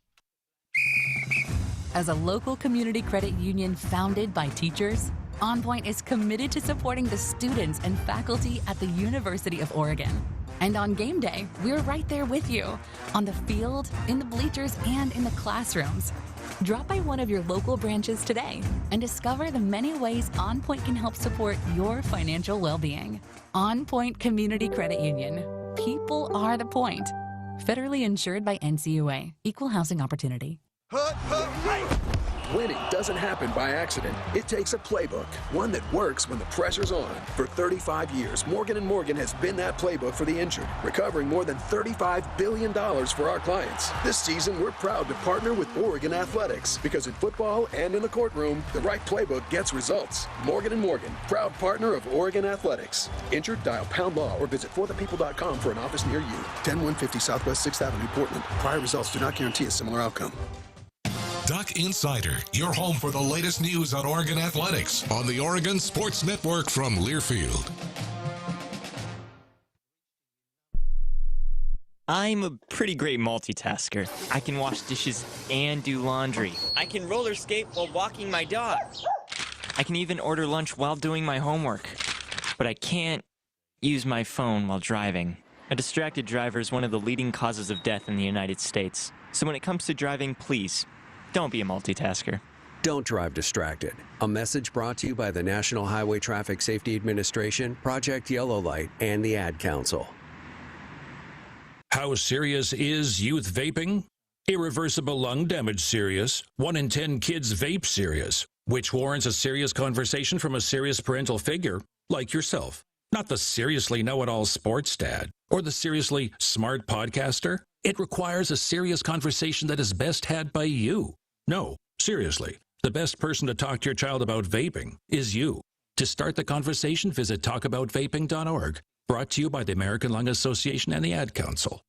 As a local community credit union founded by teachers, OnPoint is committed to supporting the students and faculty at the University of Oregon. And on game day, we're right there with you, on the field, in the bleachers, and in the classrooms. Drop by one of your local branches today and discover the many ways OnPoint can help support your financial well-being. OnPoint Community Credit Union. People are the point. Federally insured by NCUA. Equal housing opportunity. Winning doesn't happen by accident. It takes a playbook, one that works when the pressure's on. For 35 years, Morgan & Morgan has been that playbook for the injured, recovering more than $35 billion for our clients. This season, we're proud to partner with Oregon Athletics, because in football and in the courtroom, the right playbook gets results. Morgan & Morgan, proud partner of Oregon Athletics. Injured? Dial #law or visit forthepeople.com for an office near you. 10150 Southwest 6th Avenue, Portland. Prior results do not guarantee a similar outcome. Duck Insider, your home for the latest news on Oregon athletics on the Oregon Sports Network from Learfield. I'm a pretty great multitasker. I can wash dishes and do laundry. I can roller skate while walking my dog. I can even order lunch while doing my homework. But I can't use my phone while driving. A distracted driver is one of the leading causes of death in the United States. So when it comes to driving, please, don't be a multitasker. Don't drive distracted. A message brought to you by the National Highway Traffic Safety Administration, Project Yellow Light, and the Ad Council. How serious is youth vaping? Irreversible lung damage serious. 1 in 10 kids vape serious, which warrants a serious conversation from a serious parental figure like yourself. Not the seriously know-it-all sports dad or the seriously smart podcaster. It requires a serious conversation that is best had by you. No, seriously, the best person to talk to your child about vaping is you. To start the conversation, visit talkaboutvaping.org. Brought to you by the American Lung Association and the Ad Council.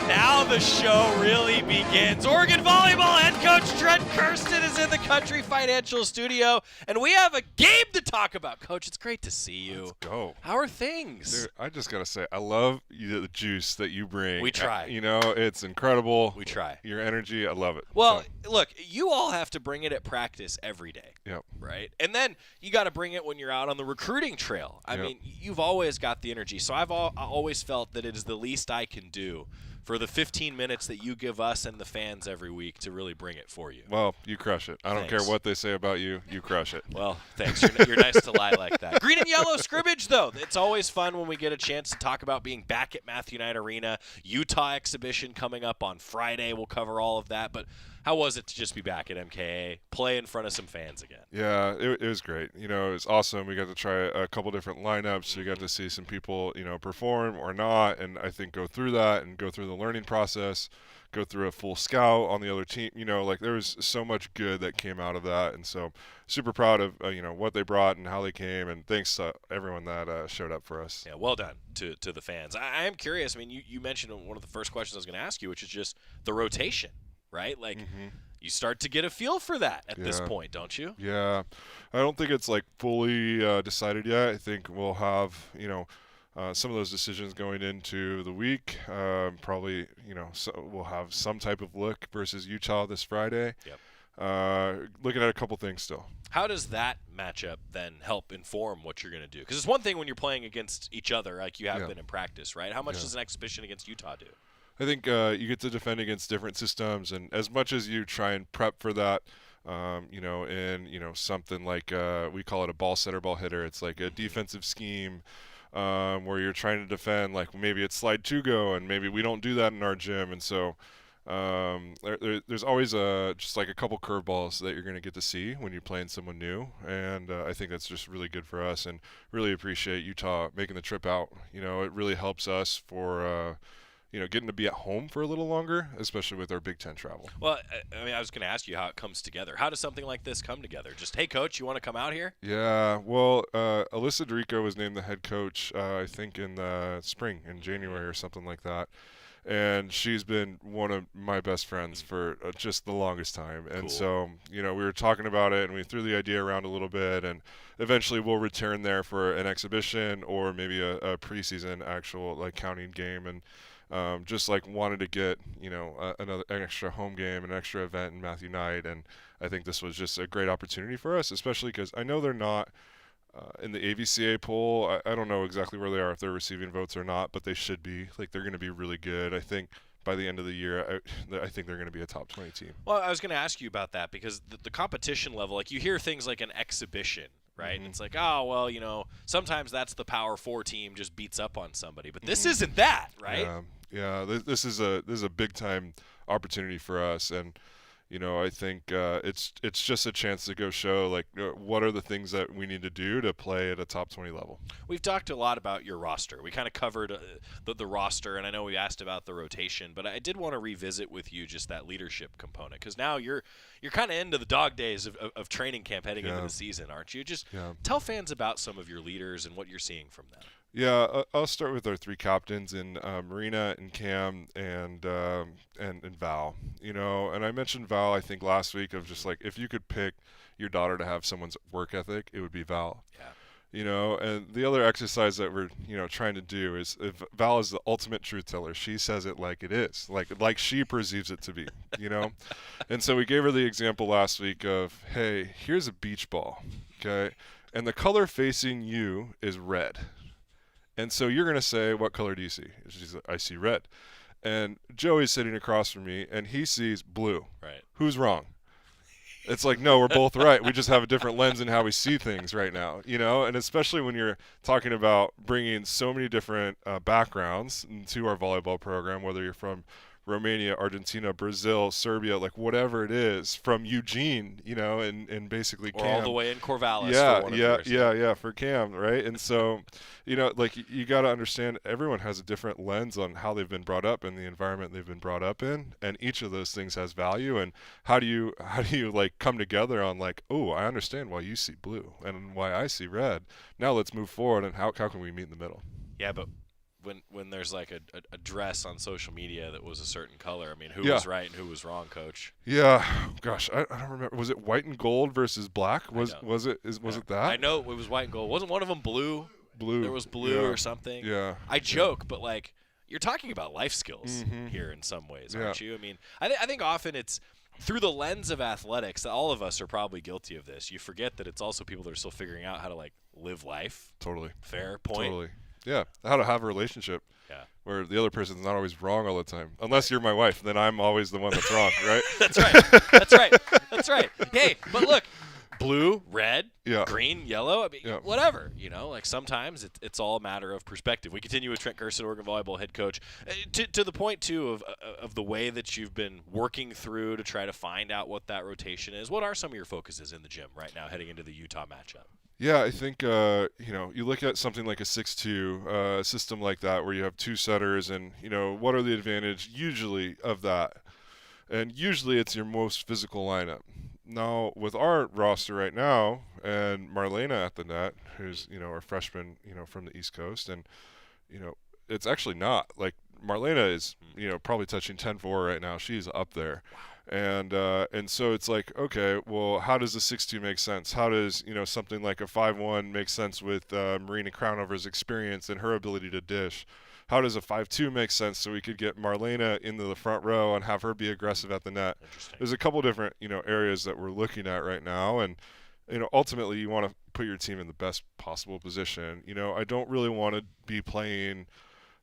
Now the show really begins. Oregon Volleyball head coach Trent Kersten is in the Country Financial Studio, and we have a game to talk about. Coach, it's great to see you. Let's go. How are things? Dude, I just got to say, I love the juice that you bring. We try. It's incredible. We try. Your energy, I love it. Well, look, you all have to bring it at practice every day. Yep. Right? And then you got to bring it when you're out on the recruiting trail. I mean, you've always got the energy. So I've always felt that it is the least I can do for the 15 minutes that you give us and the fans every week to really bring it for you. Well, you crush it. I don't care what they say about you. You crush it. Well, thanks. You're nice to lie like that. Green and yellow scrimmage, though. It's always fun when we get a chance to talk about being back at Matthew Knight Arena. Utah exhibition coming up on Friday. We'll cover all of that. But how was was it to just be back at MKA, play in front of some fans again? Yeah, it was great. It was awesome. We got to try a couple different lineups. We got to see some people, perform or not, and I think go through that and go through the learning process, go through a full scout on the other team. There was so much good that came out of that, and so super proud of what they brought and how they came, and thanks to everyone that showed up for us. Yeah, well done to the fans. I am curious. I mean, you mentioned one of the first questions I was going to ask you, which is just the rotation, right? Like, you start to get a feel for that at this point, don't you? Yeah, I don't think it's fully decided yet. I think we'll have some of those decisions going into the week. Probably so we'll have some type of look versus Utah this Friday. Yep. Looking at a couple things still. How does that matchup then help inform what you're going to do? Because it's one thing when you're playing against each other like you have been in practice, right? How much does an exhibition against Utah do? I think you get to defend against different systems, and as much as you try and prep for that, in something like we call it a ball setter, ball hitter. It's like a defensive scheme where you're trying to defend. Like maybe it's slide to go, and maybe we don't do that in our gym, and so there's always just like a couple curveballs that you're going to get to see when you're playing someone new, and I think that's just really good for us, and really appreciate Utah making the trip out. It really helps us for getting to be at home for a little longer, especially with our Big Ten travel. Well, I was going to ask you how it comes together. How does something like this come together? Just, hey, Coach, you want to come out here? Yeah, well, Alyssa Dorico was named the head coach, I think, in the spring, in January or something like that. And she's been one of my best friends for just the longest time. And so, we were talking about it, and we threw the idea around a little bit, and eventually we'll return there for an exhibition or maybe a preseason actual, counting game. And just wanted to get an extra home game, an extra event in Matthew Knight, and I think this was just a great opportunity for us, especially because I know they're not in the AVCA poll. I don't know exactly where they are, if they're receiving votes or not, but they should be. They're going to be really good. I think by the end of the year, I think they're going to be a top 20 team. Well, I was going to ask you about that because the competition level, you hear things like an exhibition, right? And it's like, oh, well, sometimes that's the Power 4 team just beats up on somebody, but this isn't that, right? Yeah, this is a big time opportunity for us, and I think it's just a chance to go show what are the things that we need to do to play at a top 20 level. We've talked a lot about your roster. We kind of covered the roster, and I know we asked about the rotation, but I did want to revisit with you just that leadership component, because now you're kind of into the dog days of training camp heading into the season, aren't you? Just tell fans about some of your leaders and what you're seeing from them. Yeah, I'll start with our three captains in Marina and Cam and Val. And I mentioned Val, I think, last week of just if you could pick your daughter to have someone's work ethic, it would be Val. Yeah. And the other exercise that we're trying to do is, if Val is the ultimate truth teller, she says it like it is, like she perceives it to be. And so we gave her the example last week of, hey, here's a beach ball, okay, and the color facing you is red. And so you're going to say, what color do you see? She's like, I see red. And Joey's sitting across from me, and he sees blue. Right. Who's wrong? It's like, no, we're both right. We just have a different lens in how we see things right now, and especially when you're talking about bringing so many different backgrounds into our volleyball program, whether you're from Romania, Argentina, Brazil, Serbia, whatever it is, from Eugene, and basically Cam. Or all the way in Corvallis. For Cam, right? And so, you got to understand everyone has a different lens on how they've been brought up and the environment they've been brought up in, and each of those things has value. And how do you come together on oh, I understand why you see blue and why I see red. Now let's move forward, and how can we meet in the middle? Yeah, but when there's a dress on social media that was a certain color, I mean, who was right and who was wrong, Coach? Yeah, gosh, I don't remember. Was it white and gold versus black? Was it that? I know it was white and gold. Wasn't one of them blue? Blue. There was blue or something. Yeah. I joke, but you're talking about life skills here in some ways, aren't you? I mean, I think often it's through the lens of athletics that all of us are probably guilty of this. You forget that it's also people that are still figuring out how to live life. Totally. Fair point. Totally. Yeah, how to have a relationship where the other person's not always wrong all the time. Unless you're my wife, then I'm always the one that's wrong, right? That's right. Hey, but look, blue, red, Yeah. green, yellow. I mean, Yeah. whatever. Like sometimes it's all a matter of perspective. We continue with Trent Kersten, Oregon Volleyball head coach. To the point, too, of the way that you've been working through to try to find out what that rotation is. What are some of your focuses in the gym right now heading into the Utah matchup? Yeah, I think, you look at something like a 6-2 system like that where you have 2 setters and, what are the advantage usually of that? And usually it's your most physical lineup. Now, with our roster right now and Marlena at the net, who's, our freshman, from the East Coast, and, it's actually not. Like, Marlena is, probably touching 10-4 right now. She's up there. Wow. And so it's like, okay, well, how does the 6-2 make sense? How does, something like a 5-1 make sense with Marina Crownover's experience and her ability to dish? How does a 5-2 make sense so we could get Marlena into the front row and have her be aggressive at the net? There's a couple different, areas that we're looking at right now. And, ultimately you want to put your team in the best possible position. I don't really want to be playing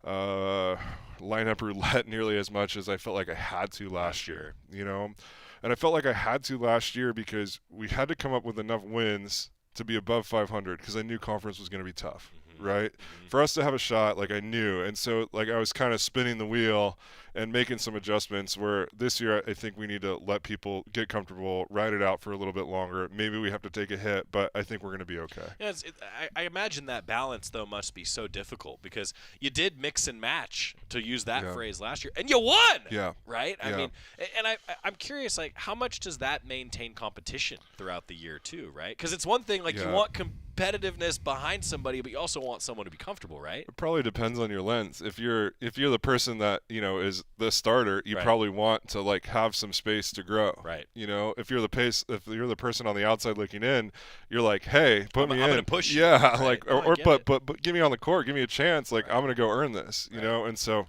lineup roulette nearly as much as I felt like I had to last year, and I felt like I had to last year because we had to come up with enough wins to be above 500 because I knew conference was going to be tough, right? For us to have a shot, like I knew, and so like I was kind of spinning the wheel and making some adjustments where this year I think we need to let people get comfortable, ride it out for a little bit longer. Maybe we have to take a hit, but I think we're going to be okay. Yeah, I imagine that balance, though, must be so difficult because you did mix and match, to use that phrase, last year, and you won! Yeah. Right? Yeah. I mean, and I'm curious, like, how much does that maintain competition throughout the year, too, right? Because it's one thing, like, you want competitiveness behind somebody, but you also want someone to be comfortable, right? It probably depends on your lens. If you're the person that, is the starter, you probably want to like have some space to grow. Right. If you're the person on the outside looking in, you're like, hey, put me in. I'm gonna push you. Yeah, Right. like but give me on the court, give me a chance. Like I'm gonna go earn this. And so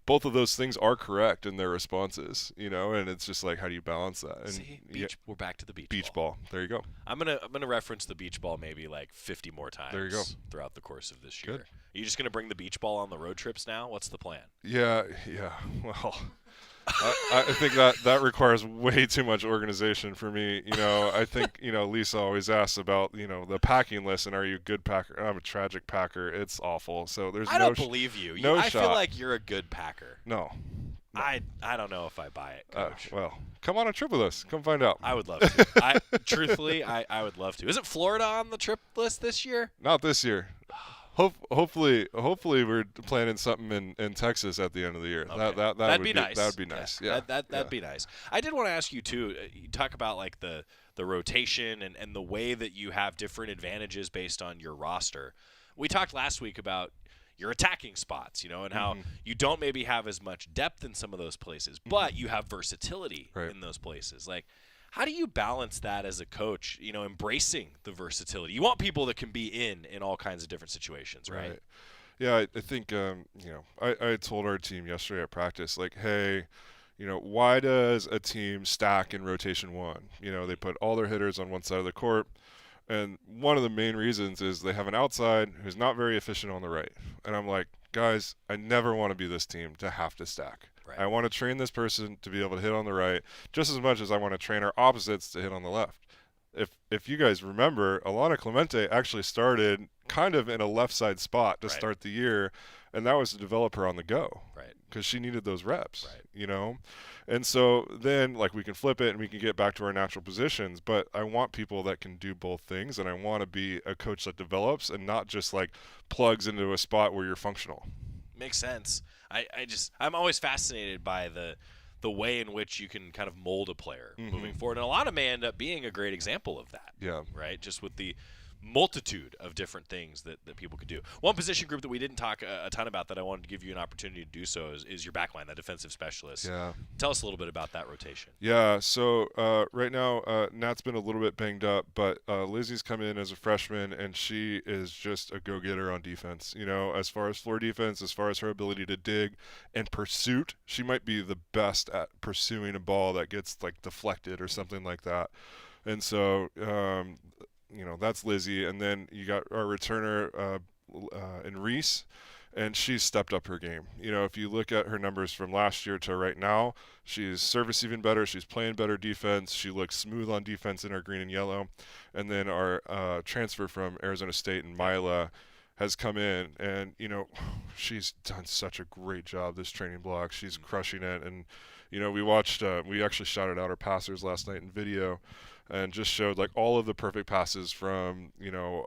both of those things are correct in their responses, and it's just like, how do you balance that? And see, we're back to the beach ball. There you go. I'm gonna reference the beach ball maybe like 50 more times. There you go. Throughout the course of this year. Good. Are you just gonna bring the beach ball on the road trips now? What's the plan? Yeah. Well, I think that requires way too much organization for me. I think, Lisa always asks about, the packing list and are you a good packer? I'm a tragic packer. It's awful. So I don't believe you. I feel like you're a good packer. No. I don't know if I buy it, Coach. Well, come on a trip with us. Come find out. I would love to. Truthfully, I would love to. Isn't Florida on the trip list this year? Not this year. Hopefully we're planning something in Texas at the end of the year. Okay. That'd be nice. That would be nice. Yeah. That'd be nice. I did want to ask you too. You talk about like the rotation and the way that you have different advantages based on your roster. We talked last week about your attacking spots, and how you don't maybe have as much depth in some of those places, but you have versatility in those places. Like, how do you balance that as a coach, embracing the versatility? You want people that can be in all kinds of different situations, right? Yeah, I think, I told our team yesterday at practice, like, hey, why does a team stack in rotation one? They put all their hitters on one side of the court. And one of the main reasons is they have an outside who's not very efficient on the right. And I'm like, guys, I never want to be this team to have to stack. Right. I want to train this person to be able to hit on the right just as much as I want to train our opposites to hit on the left. If you guys remember, Alana Clemente actually started kind of in a left side spot to start the year, and that was to develop her on the go. Right. Because she needed those reps, And so then, like, we can flip it and we can get back to our natural positions. But I want people that can do both things, and I want to be a coach that develops and not just, like, plugs into a spot where you're functional. Makes sense. I'm always fascinated by the way in which you can kind of mold a player moving forward. And Alana may end up being a great example of that. Yeah. Right? Just with the multitude of different things that people could do. One position group that we didn't talk a ton about that I wanted to give you an opportunity to do so is your backline, that defensive specialist. Yeah. Tell us a little bit about that rotation. Yeah, so right now Nat's been a little bit banged up, but Lizzie's come in as a freshman, and she is just a go-getter on defense. As far as floor defense, as far as her ability to dig and pursuit, she might be the best at pursuing a ball that gets, like, deflected or something like that. And so that's Lizzie. And then you got our returner in Reese. and she's stepped up her game. You know, if you look at her numbers from last year to right now, she's service even better. She's playing better defense. She looks smooth on defense in our green and yellow. And then our transfer from Arizona State and Mila has come in, and, you know, she's done such a great job this training block. She's crushing it. And, you know, we watched, we actually shouted out our passers last night in video and just showed like all of the perfect passes from, you know,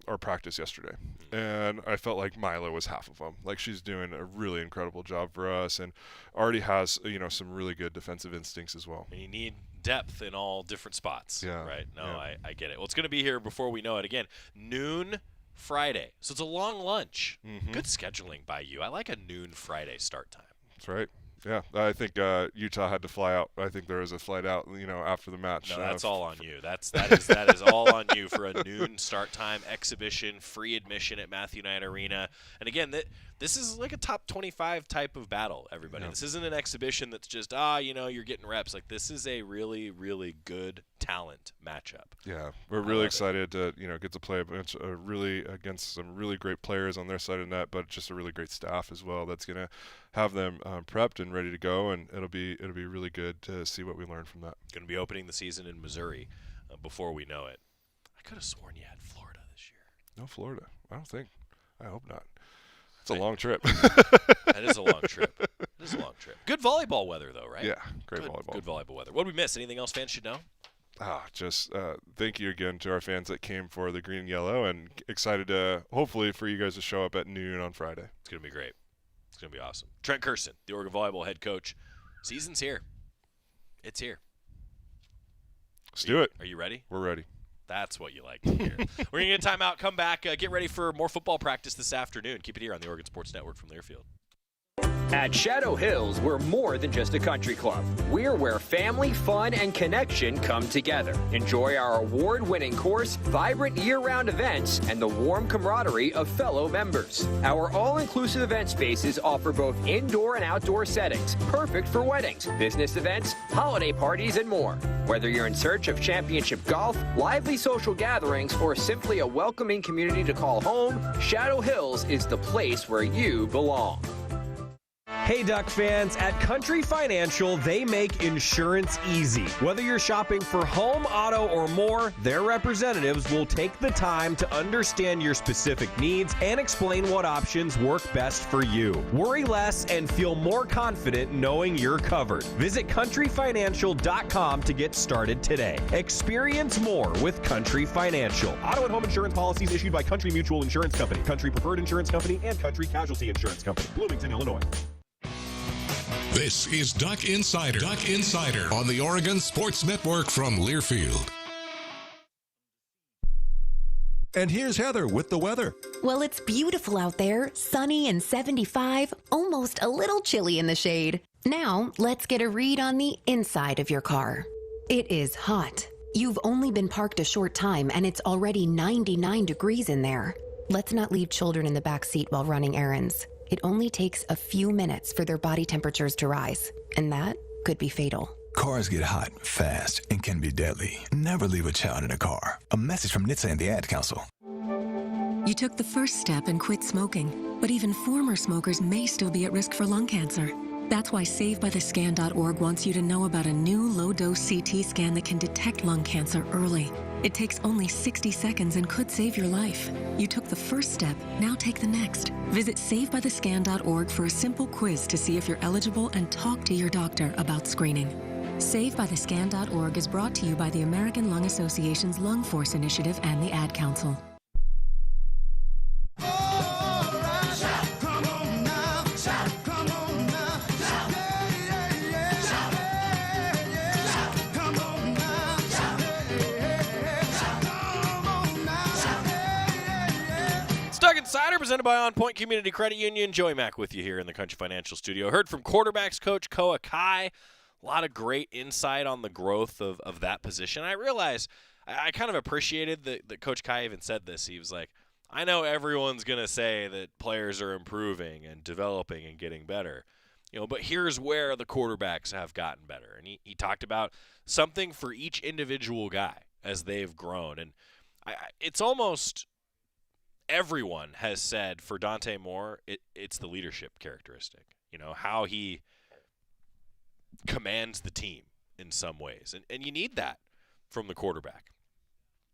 our practice yesterday. And I felt like Mila was half of them. Like, she's doing a really incredible job for us and already has, you know, some really good defensive instincts as well. And you need depth in all different spots. Yeah. Right. No, Yeah. I get it. Well, it's going to be here before we know it. Again, noon Friday. So it's a long lunch. Good scheduling by you. I like a noon Friday start time. That's right. Yeah, I think Utah had to fly out. I think there was a flight out, you know, after the match. No, that's all on you. That is all on you for a noon start time exhibition, free admission at Matthew Knight Arena. And again, this is like a top 25 type of battle, everybody. Yeah. This isn't an exhibition that's just, you know, you're getting reps. Like, this is a really, really good talent matchup. Yeah, we're really excited to, you know, get to play against some really great players on their side of the net, but just a really great staff as well that's going to have them prepped and ready to go, and it'll be really good to see what we learn from that. Going to be opening the season in Missouri before we know it. I could have sworn you had Florida this year. No, Florida. I don't think. I hope not. It's a long trip. That is a long trip. It is a long trip. Good volleyball weather, though, right? Yeah, great volleyball. Good volleyball weather. What did we miss? Anything else fans should know? Just thank you again to our fans that came for the green and yellow, and excited to hopefully for you guys to show up at noon on Friday. It's going to be great. It's going to be awesome. Trent Kersten, the Oregon Volleyball head coach. Season's here. It's here. Let's do it. Are you ready? We're ready. That's what you like to hear. We're going to get a timeout, come back, get ready for more football practice this afternoon. Keep it here on the Oregon Sports Network from Learfield. At Shadow Hills, we're more than just a country club. We're where family, fun, and connection come together. Enjoy our award-winning course, vibrant year-round events, and the warm camaraderie of fellow members. Our all-inclusive event spaces offer both indoor and outdoor settings, perfect for weddings, business events, holiday parties, and more. Whether you're in search of championship golf, lively social gatherings, or simply a welcoming community to call home, Shadow Hills is the place where you belong. Hey Duck fans, at Country Financial, they make insurance easy. Whether you're shopping for home, auto, or more, their representatives will take the time to understand your specific needs and explain what options work best for you. Worry less and feel more confident knowing you're covered. Visit countryfinancial.com to get started today. Experience more with Country Financial. Auto and home insurance policies issued by Country Mutual Insurance Company, Country Preferred Insurance Company, and Country Casualty Insurance Company, Bloomington, Illinois. This is Duck Insider. Duck Insider on the Oregon Sports Network from Learfield. And here's Heather with the weather. Well, it's beautiful out there, sunny and 75, almost a little chilly in the shade. Now, let's get a read on the inside of your car. It is hot. You've only been parked a short time and it's already 99 degrees in there. Let's not leave children in the back seat while running errands. It only takes a few minutes for their body temperatures to rise, and that could be fatal. Cars get hot, fast, and can be deadly. Never leave a child in a car. A message from NHTSA and the Ad Council. You took the first step and quit smoking, but even former smokers may still be at risk for lung cancer. That's why SaveByTheScan.org wants you to know about a new low-dose CT scan that can detect lung cancer early. It takes only 60 seconds and could save your life. You took the first step, now take the next. Visit SaveByTheScan.org for a simple quiz to see if you're eligible and talk to your doctor about screening. SaveByTheScan.org is brought to you by the American Lung Association's Lung Force Initiative and the Ad Council. Insider presented by OnPoint Community Credit Union. Joey Mack with you here in the Country Financial Studio. Heard from quarterbacks coach Koa Ka'ai. A lot of great insight on the growth of that position. I realized I kind of appreciated that Coach Ka'ai even said this. He was like, I know everyone's going to say that players are improving and developing and getting better, but here's where the quarterbacks have gotten better. And he talked about something for each individual guy as they've grown. And it's almost everyone has said for Dante Moore, it's the leadership characteristic. How he commands the team in some ways. And you need that from the quarterback.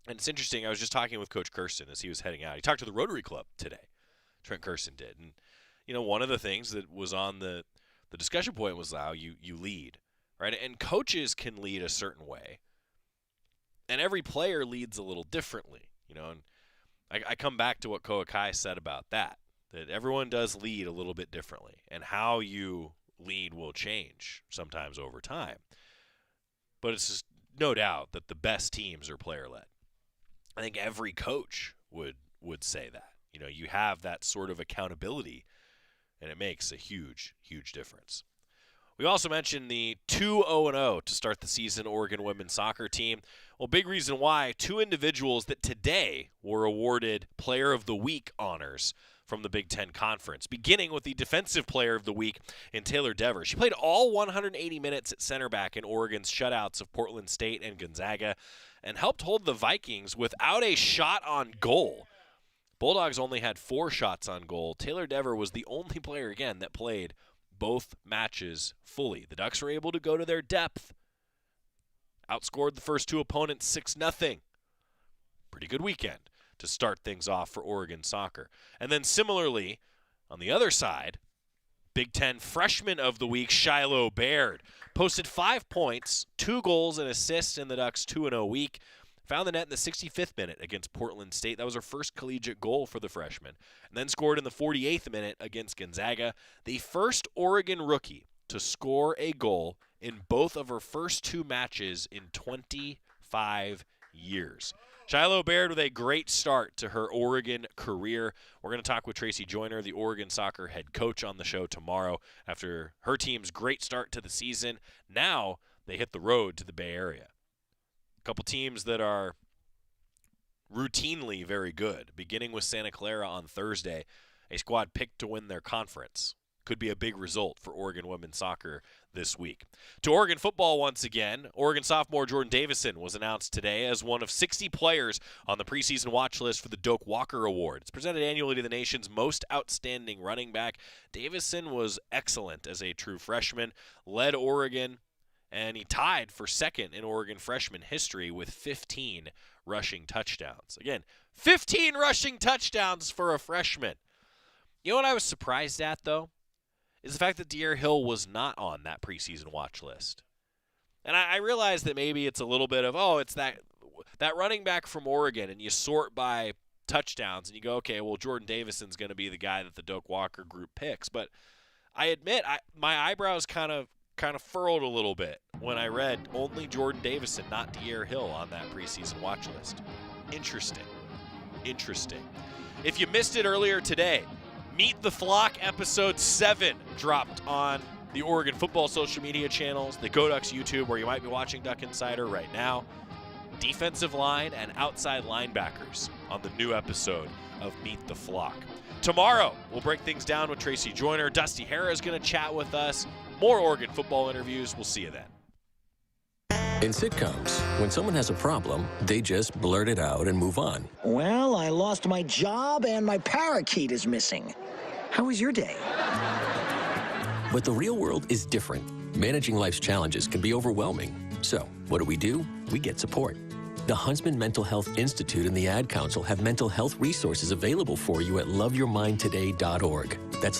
And it's interesting, I was just talking with Coach Kersten as he was heading out. He talked to the Rotary Club today. Trent Kersten did. And, one of the things that was on the discussion point was how you lead, right? And coaches can lead a certain way. And every player leads a little differently, and I come back to what Koa Ka'ai said about that everyone does lead a little bit differently, and how you lead will change sometimes over time. But it's just no doubt that the best teams are player-led. I think every coach would say that. You have that sort of accountability, and it makes a huge, huge difference. We also mentioned the 2-0-0 to start the season Oregon women's soccer team. Well, big reason why, 2 individuals that today were awarded Player of the Week honors from the Big Ten Conference, beginning with the Defensive Player of the Week in Taylor Dever. She played all 180 minutes at center back in Oregon's shutouts of Portland State and Gonzaga, and helped hold the Vikings without a shot on goal. Bulldogs only had 4 shots on goal. Taylor Dever was the only player, again, that played both matches fully. The Ducks were able to go to their depth. Outscored the first 2 opponents 6-0. Pretty good weekend to start things off for Oregon soccer. And then similarly, on the other side, Big Ten Freshman of the Week, Shiloh Baird, posted 5 points, 2 goals and assists in the Ducks' 2-0 week. Found the net in the 65th minute against Portland State. That was her first collegiate goal for the freshman. And then scored in the 48th minute against Gonzaga. The first Oregon rookie to score a goal in both of her first 2 matches in 25 years. Shiloh Baird with a great start to her Oregon career. We're going to talk with Tracy Joyner, the Oregon soccer head coach, on the show tomorrow after her team's great start to the season. Now they hit the road to the Bay Area. A couple teams that are routinely very good, beginning with Santa Clara on Thursday, a squad picked to win their conference. Could be a big result for Oregon women's soccer this week. To Oregon football once again, Oregon sophomore Jordan Davison was announced today as one of 60 players on the preseason watch list for the Doak Walker Award. It's presented annually to the nation's most outstanding running back. Davison was excellent as a true freshman, led Oregon, and he tied for second in Oregon freshman history with 15 rushing touchdowns. Again, 15 rushing touchdowns for a freshman. You know what I was surprised at, though? Is the fact that De'Aaron Hill was not on that preseason watch list. And I realize that maybe it's a little bit of, it's that running back from Oregon, and you sort by touchdowns, and you go, okay, well, Jordan Davison's going to be the guy that the Doak Walker group picks. But I admit, my eyebrows kind of furrowed a little bit when I read only Jordan Davison, not De'Aaron Hill, on that preseason watch list. Interesting. If you missed it earlier today, Meet the Flock episode 7 dropped on the Oregon football social media channels, the Go Ducks YouTube, where you might be watching Duck Insider right now. Defensive line and outside linebackers on the new episode of Meet the Flock. Tomorrow, we'll break things down with Tracy Joyner. Dusty Hara is going to chat with us. More Oregon football interviews. We'll see you then. In sitcoms, when someone has a problem, they just blurt it out and move on. Well, I lost my job and my parakeet is missing. How was your day? But the real world is different. Managing life's challenges can be overwhelming. So, what do? We get support. The Huntsman Mental Health Institute and the Ad Council have mental health resources available for you at loveyourmindtoday.org. That's